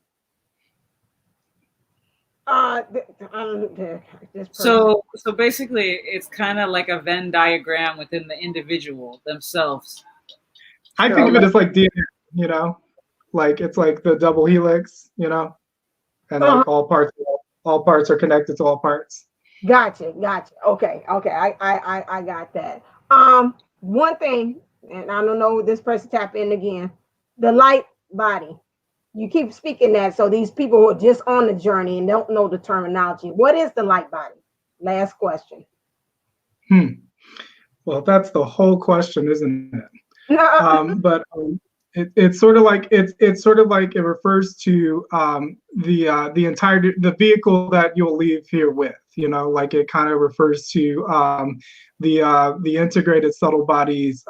So basically, it's kind of like a Venn diagram within the individual themselves. I think of it as like DNA, you know, like it's like the double helix, you know, and like all parts are connected to all parts. Gotcha. Okay. I got that. One thing, and I don't know, this person tap in again, the light body. You keep speaking that, so these people who are just on the journey and don't know the terminology. What is the light body? Last question. Well, that's the whole question, isn't it? But it's sort of like it refers to the vehicle that you'll leave here with, you know, like it kind of refers to the integrated subtle bodies.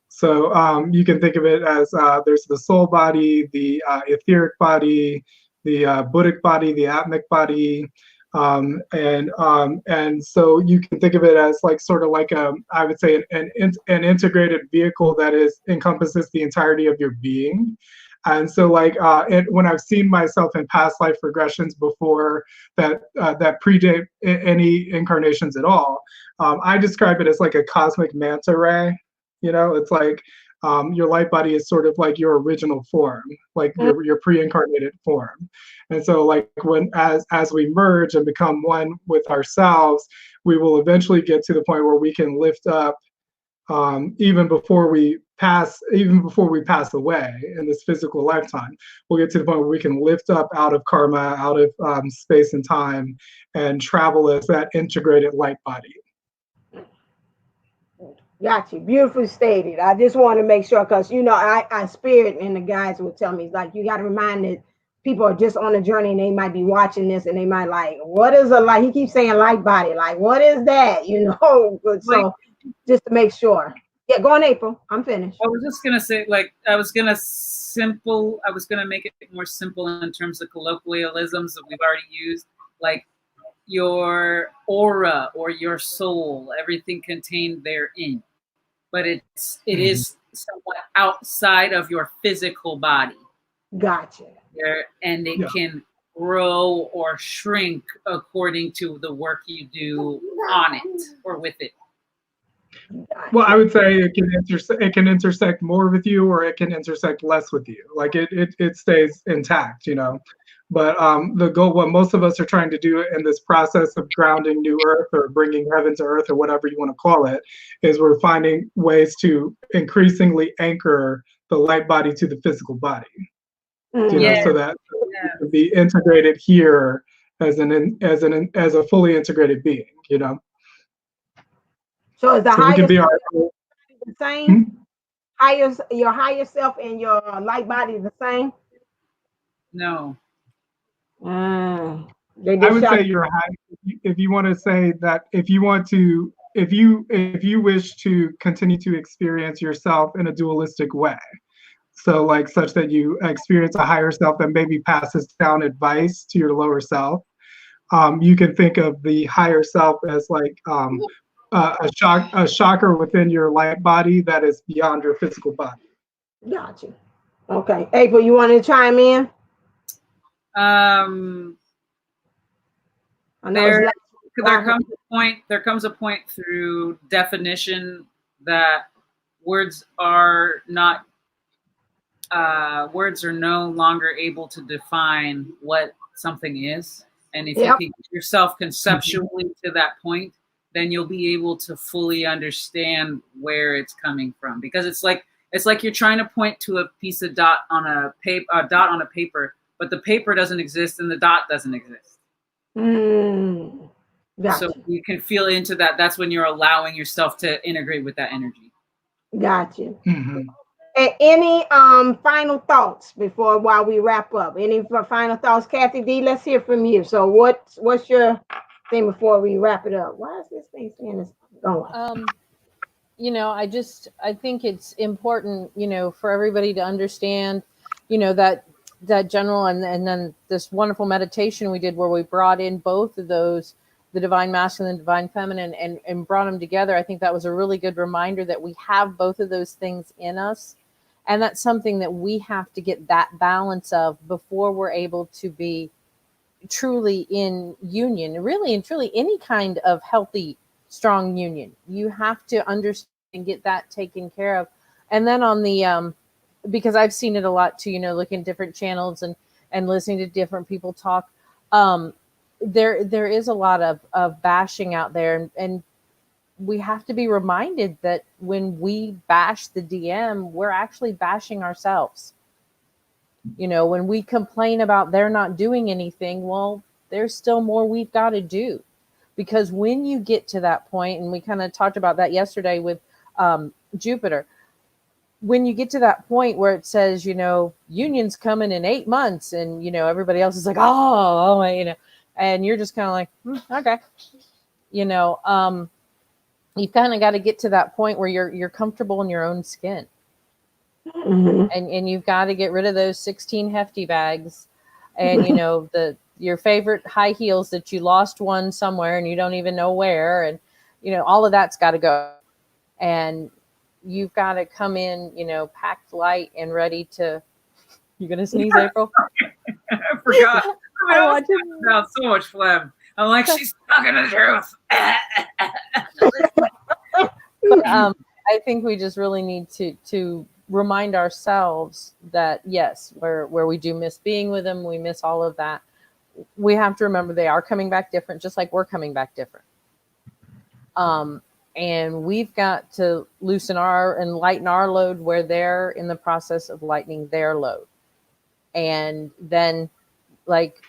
So you can think of it as there's the soul body, the etheric body, the Buddhic body, the atmic body. And so you can think of it as like sort of like I would say an integrated vehicle that encompasses the entirety of your being. And so like when I've seen myself in past life regressions before that predate any incarnations at all, I describe it as like a cosmic manta ray. You know, it's like your light body is sort of like your original form, like your pre-incarnated form. And so like as we merge and become one with ourselves, we will eventually get to the point where we can lift up even before we pass away in this physical lifetime. We'll get to the point where we can lift up out of karma, out of space and time, and travel as that integrated light body. Got you. Beautifully stated. I just want to make sure, because you know, I spirit and the guys would tell me, like, you got to remind that people are just on a journey and they might be watching this and they might like, what is a light? He keeps saying light body, like, what is that? You know, so just to make sure. Yeah, go on, April. I'm finished. I was just gonna say, like, I was gonna make it more simple in terms of colloquialisms that we've already used, like your aura or your soul, everything contained therein. But it is somewhat outside of your physical body. Gotcha. And it can grow or shrink according to the work you do on it or with it. Gotcha. Well, I would say it can intersect more with you, or it can intersect less with you. Like it stays intact, you know. But the goal, what most of us are trying to do in this process of grounding New Earth or bringing heaven to earth or whatever you want to call it, is we're finding ways to increasingly anchor the light body to the physical body, you know, so that it can be integrated here as a fully integrated being, you know. So is the we can be the same? Hmm? Your higher self and your light body is the same? No. They I just would shot. say you're high. If you want to say that, if you want to, if you wish to continue to experience yourself in a dualistic way, so like such that you experience a higher self that maybe passes down advice to your lower self, you can think of the higher self as like a chakra within your light body that is beyond your physical body. Gotcha. Okay. April, you want to chime in? I know it's There, last there comes a point through definition that words are not words are no longer able to define what something is. And if you Yep. can get yourself conceptually to that point, then you'll be able to fully understand where it's coming from. Because it's like you're trying to point to a piece of dot on a paper, but the paper doesn't exist and the dot doesn't exist. Gotcha. So you can feel into that. That's when you're allowing yourself to integrate with that energy. Gotcha. Mm-hmm. And any final thoughts while we wrap up? Any final thoughts, Kathy D? Let's hear from you. So what's your thing before we wrap it up? Why is this thing saying it's going? You know, I think it's important, you know, for everybody to understand, you know, that general and then this wonderful meditation we did where we brought in both of those, the divine masculine and divine feminine, and brought them together. I think that was a really good reminder that we have both of those things in us. And that's something that we have to get that balance of before we're able to be truly in union, really and truly any kind of healthy, strong union. You have to understand and get that taken care of. And then on the because I've seen it a lot too, you know, looking at different channels and listening to different people talk. There is a lot of bashing out there, and we have to be reminded that when we bash the DM, we're actually bashing ourselves. You know, when we complain about they're not doing anything, well, there's still more we've got to do. Because when you get to that point, and we kind of talked about that yesterday with Jupiter, when you get to that point where it says, you know, union's coming in 8 months, and, you know, everybody else is like, oh, you know, and you're just kind of like, okay, you know, you've kind of got to get to that point where you're comfortable in your own skin. Mm-hmm. And you've got to get rid of those 16 hefty bags, and, you know, your favorite high heels that you lost one somewhere and you don't even know where. And, you know, all of that's got to go. And you've got to come in, you know, packed light and ready to, you going to sneeze, April? I forgot. I want to. Out so much phlegm. I'm like, she's talking the truth. But I think we just really need to remind ourselves that, yes, where we do miss being with them, we miss all of that. We have to remember they are coming back different, just like we're coming back different. And we've got to loosen and lighten our load where they're in the process of lightening their load. And then, like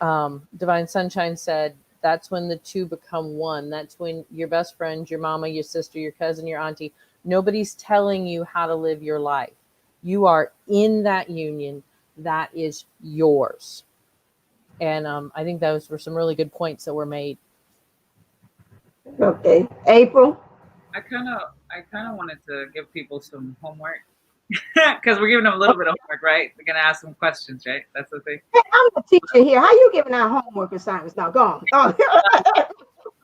Divine Sunshine said, that's when the two become one. That's when your best friend, your mama, your sister, your cousin, your auntie, nobody's telling you how to live your life. You are in that union. That is yours. And I think those were some really good points that were made. Okay. April? I kind of wanted to give people some homework because we're giving them a little bit of homework, right? We're gonna ask some questions, right? That's the thing. Hey, I'm the teacher here. How you giving out homework assignments now? Go on. Oh.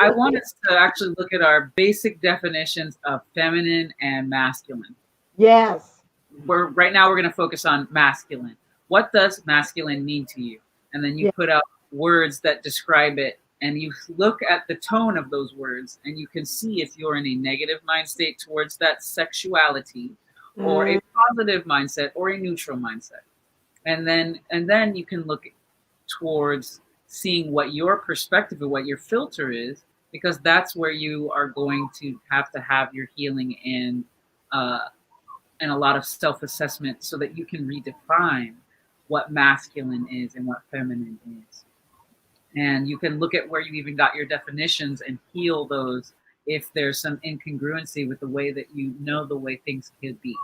I want us to actually look at our basic definitions of feminine and masculine. Yes. Right now we're going to focus on masculine. What does masculine mean to you? And then you put out words that describe it, and you look at the tone of those words, and you can see if you're in a negative mind state towards that sexuality, or a positive mindset, or a neutral mindset. And then you can look towards seeing what your perspective and what your filter is, because that's where you are going to have your healing and a lot of self-assessment, so that you can redefine what masculine is and what feminine is. And you can look at where you even got your definitions and heal those if there's some incongruency with the way that you know the way things could be.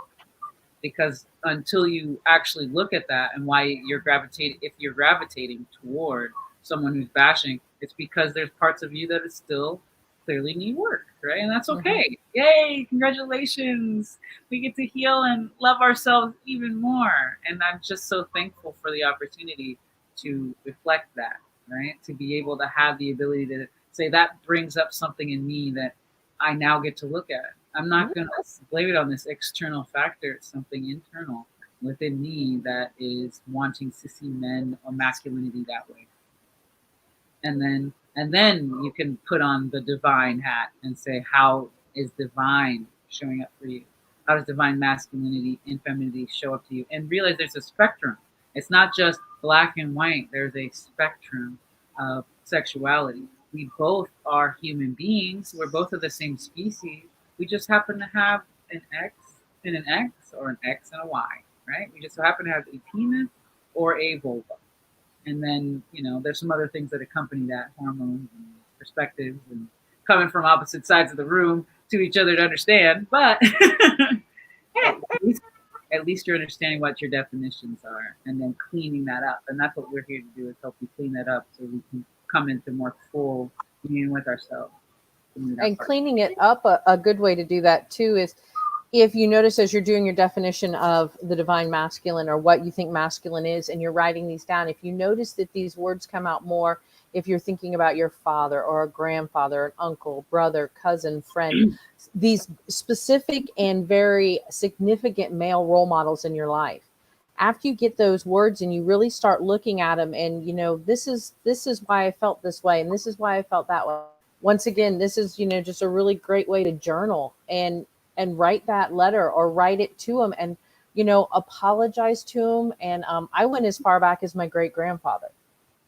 Because until you actually look at that and why if you're gravitating toward someone who's bashing, it's because there's parts of you that is still clearly need work, right? And that's okay. Yay, congratulations. We get to heal and love ourselves even more. And I'm just so thankful for the opportunity to reflect that, right? To be able to have the ability to say that brings up something in me that I now get to look at. I'm not going to blame it on this external factor. It's something internal within me that is wanting to see men or masculinity that way. And then you can put on the divine hat and say, how is divine showing up for you? How does divine masculinity and femininity show up to you? And realize there's a spectrum. It's not just black and white. There's a spectrum of sexuality. We both are human beings. We're both of the same species. We just happen to have an X and an X, or an X and a Y, right? We just happen to have a penis or a vulva. And then, there's some other things that accompany that, hormones and perspectives and coming from opposite sides of the room to each other to understand. But at least you're understanding what your definitions are and then cleaning that up. And that's what we're here to do, is help you clean that up so we can come into more full union with ourselves. And cleaning it up, a good way to do that too is, if you notice as you're doing your definition of the divine masculine, or what you think masculine is, and you're writing these down, if you notice that these words come out more, if you're thinking about your father or a grandfather, an uncle, brother, cousin, friend, these specific and very significant male role models in your life, after you get those words and you really start looking at them, and this is why I felt this way, and this is why I felt that way. Once again, this is just a really great way to journal and write that letter, or write it to him, and apologize to him. And I went as far back as my great grandfather,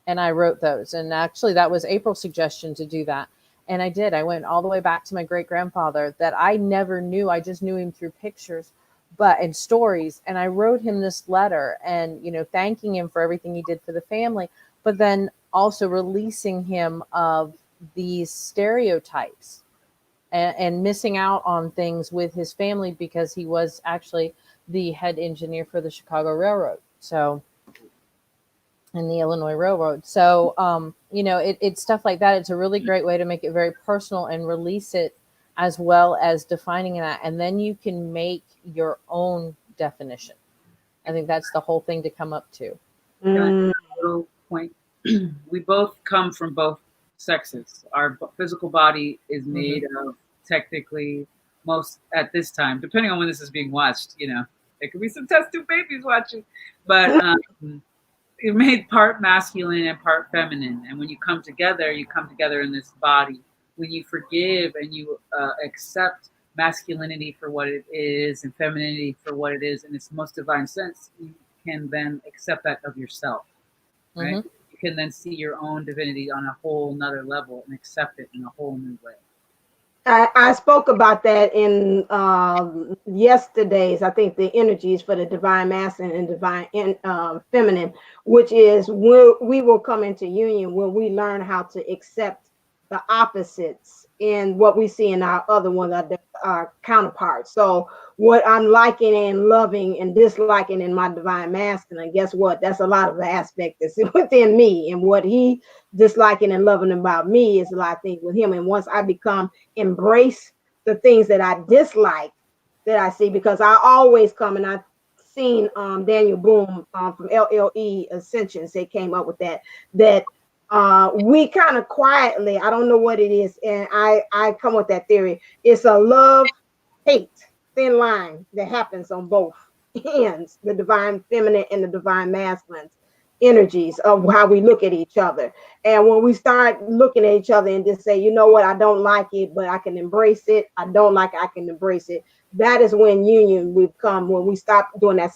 and I wrote those. And actually, that was April's suggestion to do that, and I did. I went all the way back to my great grandfather that I never knew. I just knew him through pictures, and stories. And I wrote him this letter, and thanking him for everything he did for the family, but then also releasing him of these stereotypes and missing out on things with his family, because he was actually the head engineer for the Chicago Railroad. So, and the Illinois Railroad. So, it's stuff like that. It's a really great way to make it very personal and release it, as well as defining that. And then you can make your own definition. I think that's the whole thing to come up to. A little point. We both come from both sexes. Our physical body is made of, technically, most at this time, depending on when this is being watched, there could be some test tube babies watching, but you're made part masculine and part feminine. And when you come together in this body. When you forgive and you accept masculinity for what it is and femininity for what it is in its most divine sense, you can then accept that of yourself, right? You can then see your own divinity on a whole nother level and accept it in a whole new way. I spoke about that in yesterday's, I think, the energies for the divine masculine and divine feminine, which is we will come into union when we learn how to accept the opposites in what we see in our other one, our counterparts. So what I'm liking and loving and disliking in my divine masculine, guess what? That's a lot of the aspect that's within me, and what he disliking and loving about me is a lot of things with him. And once I embrace the things that I dislike, that I see, because I always come, and I've seen Daniellleboomlle from LLE Ascensions, they came up with that we kind of quietly, I don't know what it is, and I come with that theory. It's a love-hate thin line that happens on both ends, the divine feminine and the divine masculine energies of how we look at each other. And when we start looking at each other and just say, you know what, I don't like it, but I can embrace it. I don't like it, I can embrace it. That is when union would come, when we stop doing that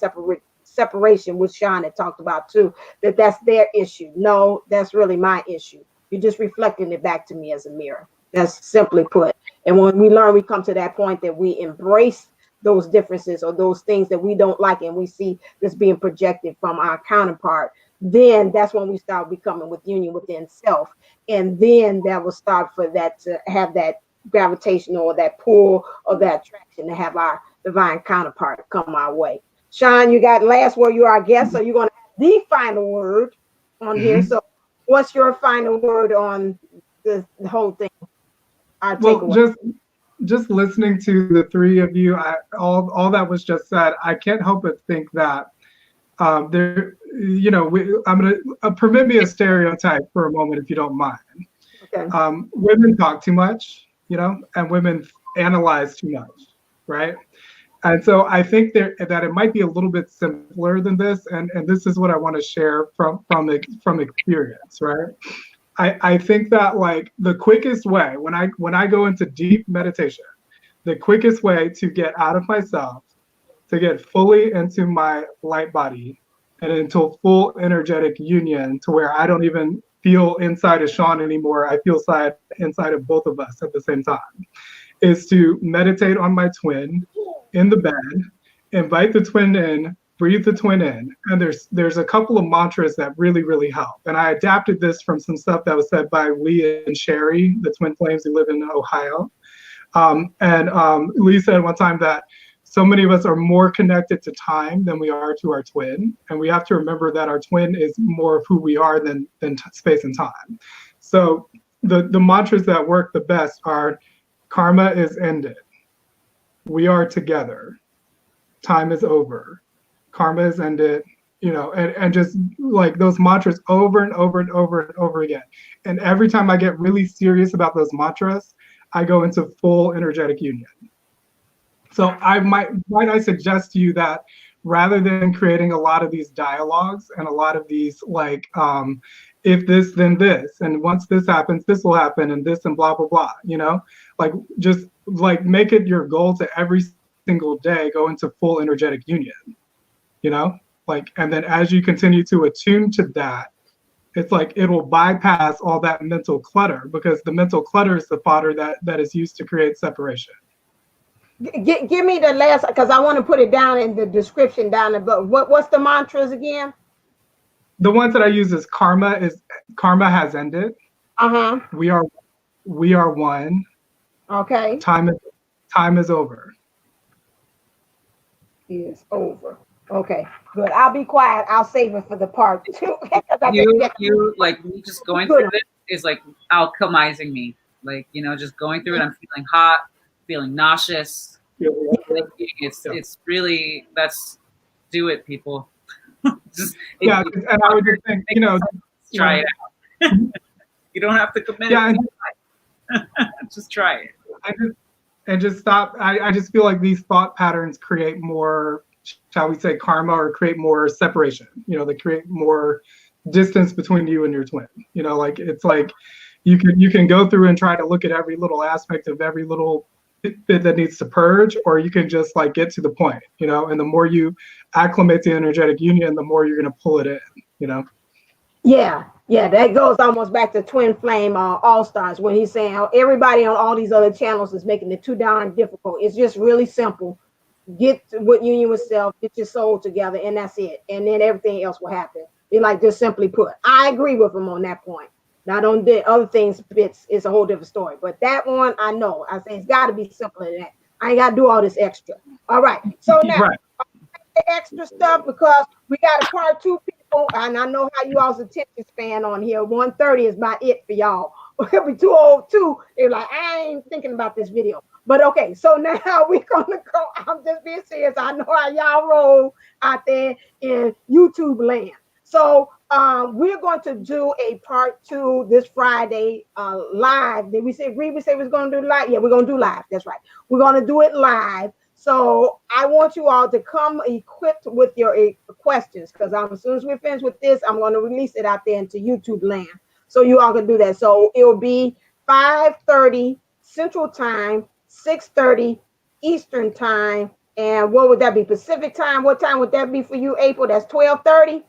separation, which Sean had talked about too, that's their issue. No, that's really my issue. You're just reflecting it back to me as a mirror. That's simply put. And when we learn, we come to that point that we embrace those differences or those things that we don't like, and we see this being projected from our counterpart, then that's when we start becoming with union within self. And then that will start for that to have that gravitational or that pull or that attraction to have our divine counterpart come our way. Sean, you got last word. You're our guest, so you're going to have the final word on here. So what's your final word on the whole thing? Our Well, takeaway. just listening to the three of you, all that was just said, I can't help but think that there, you know, I'm going to permit me a stereotype for a moment, if you don't mind. Okay. Women talk too much, you know, and women analyze too much, right? And so I think that it might be a little bit simpler than this, and this is what I want to share from experience, right? I think that like the quickest way when I go into deep meditation, the quickest way to get out of myself, to get fully into my light body and into full energetic union to where I don't even feel inside of Sean anymore, I feel inside of both of us at the same time, is to meditate on my twin in the bed, invite the twin in, breathe the twin in. And there's a couple of mantras that really, really help. And I adapted this from some stuff that was said by Lee and Sherry, the twin flames who live in Ohio. Lee said one time that so many of us are more connected to time than we are to our twin. And we have to remember that our twin is more of who we are than space and time. So the mantras that work the best are: karma is ended. We are together. Time is over. Karma is ended. You know, and just like those mantras over and over and over and over again. And every time I get really serious about those mantras, I go into full energetic union. So might I suggest to you that rather than creating a lot of these dialogues and a lot of these like, if this, then this, and once this happens, this will happen, and this, and blah, blah, blah, you know, like just like make it your goal to every single day go into full energetic union, you know, like, and then as you continue to attune to that, it's like it will bypass all that mental clutter, because the mental clutter is the fodder that is used to create separation. Give me the last, because I want to put it down in the description down above. What's the mantras again? The ones that I use is karma has ended. We are one. Okay. Time is over. Is over. Okay, good. I'll be quiet. I'll save it for the part two. you like me just going through this is like alchemizing me. Like, you know, just going through it, I'm feeling hot, feeling nauseous. It's really, do it, people. And I would just think, you know, try it out. You don't have to commit. Yeah, just try it. I just feel like these thought patterns create more, shall we say, karma, or create more separation. You know, they create more distance between you and your twin. You know, like it's like you can go through and try to look at every little aspect of every little bit that needs to purge, or you can just like get to the point, you know, and the more you acclimate to energetic union, the more you're going to pull it in, you know? Yeah, that goes almost back to Twin Flame All Stars, when he's saying how everybody on all these other channels is making it too darn difficult. It's just really simple. Get with union with self, get your soul together, and that's it. And then everything else will happen. It's like just simply put. I agree with him on that point. Now, don't do other things fits. It's a whole different story. But that one, I know. I say it's got to be simpler than that. I ain't got to do all this extra. All right. So now, the extra stuff, because we got a part two, people, and I know how you all's attention span on here. 1:30 is about it for y'all. It'll be 2:02. They're like, I ain't thinking about this video. But okay, so now we're gonna go. I'm just being serious. I know how y'all roll out there in YouTube land. So we're going to do a part two this Friday live. Did we agree? We said we was going to do live? Yeah, we're going to do live. That's right. We're going to do it live. So I want you all to come equipped with your questions, because as soon as we're finished with this, I'm going to release it out there into YouTube land. So you all can do that. So it will be 5:30 Central Time, 6:30 Eastern Time. And what would that be? Pacific Time? What time would that be for you, April? That's 12:30?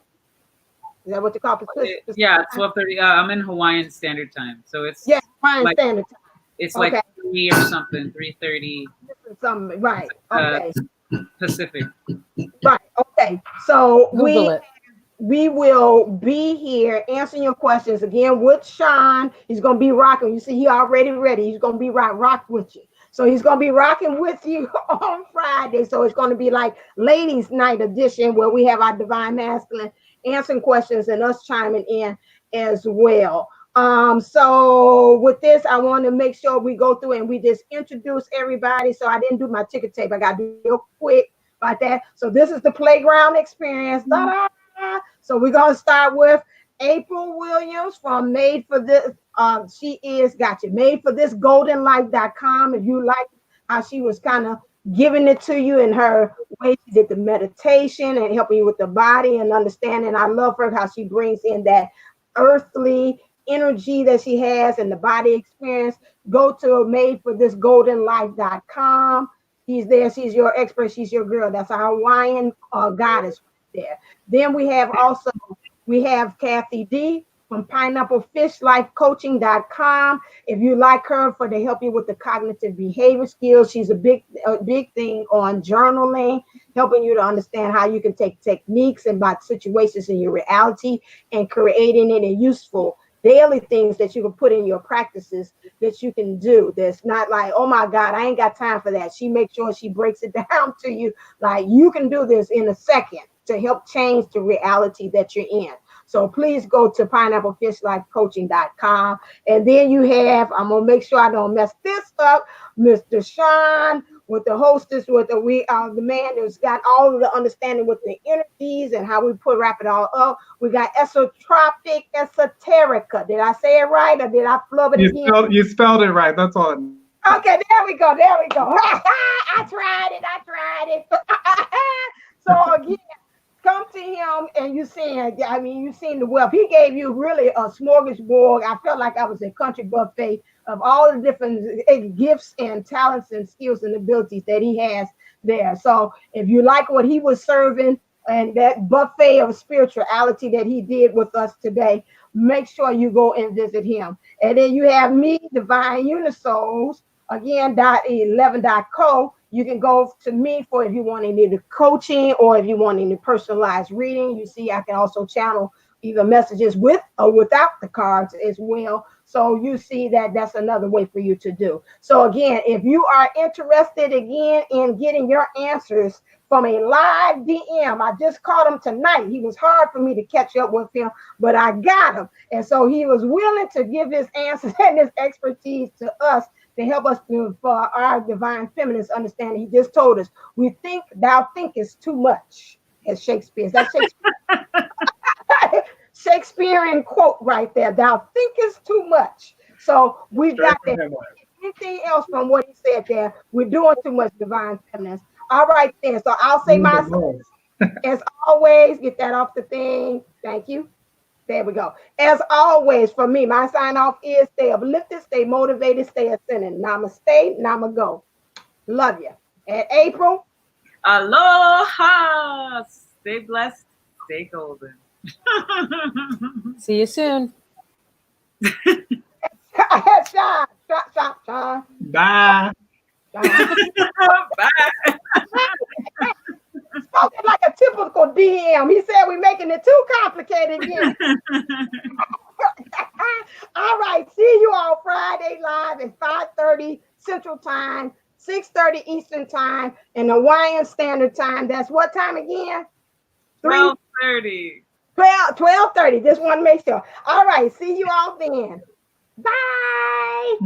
Is that what you call Pacific? Yeah, 12:30. I'm in Hawaiian Standard Time, so it's Hawaiian Standard Time. It's like 3 or something, 3:30. Something, right? Okay. Pacific. Right. Okay. So Google it. we will be here answering your questions again with Sean. He's going to be rocking. You see, he already ready. He's going to be rock with you. So he's going to be rocking with you on Friday. So it's going to be like ladies' night edition where we have our divine masculine answering questions and us chiming in as well. So with this, I want to make sure we go through and we just introduce everybody. So I didn't do my ticker tape. I got to do real quick about that. So this is the playground experience. So we're going to start with April Williams from Made for This. She is, Made for This goldenlife.com. If you like how she was kind of giving it to you in her way, she did the meditation and helping you with the body and understanding. I love her, how she brings in that earthly energy that she has and the body experience. Go to Made for This goldenlife.com. She's there. She's your expert. She's your girl. That's our Hawaiian goddess right there. Then we have Kathy D from pineapplefishlifecoaching.com. If you like her for to help you with the cognitive behavior skills, she's a big thing on journaling, helping you to understand how you can take techniques and about situations in your reality and creating it in useful daily things that you can put in your practices that you can do. That's not like, oh my God, I ain't got time for that. She makes sure she breaks it down to you like you can do this in a second to help change the reality that you're in. So please go to pineapplefishlifecoaching.com. And then you have, I'm going to make sure I don't mess this up, Mr. Sean with the hostess, with the man who's got all of the understanding with the energies and how we wrap it all up. We got Extropic Esoterica. Did I say it right or did I flub it again? You spelled it right. That's all. Okay, there we go. I tried it. So again, come to him and you've seen the wealth. He gave you really a smorgasbord. I felt like I was a country buffet of all the different gifts and talents and skills and abilities that he has there. So if you like what he was serving and that buffet of spirituality that he did with us today, make sure you go and visit him. And then you have me, Divine Unisouls, again, .11.co. You can go to me for if you want any coaching or if you want any personalized reading. You see, I can also channel either messages with or without the cards as well. So you see that that's another way for you to do. So again, if you are interested again in getting your answers from a live DM, I just caught him tonight. He was hard for me to catch up with him, but I got him. And so he was willing to give his answers and his expertise to us to help us for our divine feminist understanding. He just told us, we think thou thinkest too much, as Shakespeare. Is that Shakespeare? Shakespearean quote right there. Thou thinkest too much. So we've got that. Anything else from what he said there? We're doing too much divine feminist. All right then. So I'll say my as always, get that off the thing. Thank you. There we go. As always, for me, my sign off is stay uplifted, stay motivated, stay ascending. Namaste, namago. Love you. And April. Aloha. Stay blessed. Stay golden. See you soon. Sean. Bye. Bye. Spoken like a typical DM. He said we're making it too complicated again. All right. See you all Friday live at 5:30 Central Time, 6:30 Eastern Time, and Hawaiian Standard Time. That's what time again? 12:30. 12:30. Just want to make sure. All right. See you all then. Bye.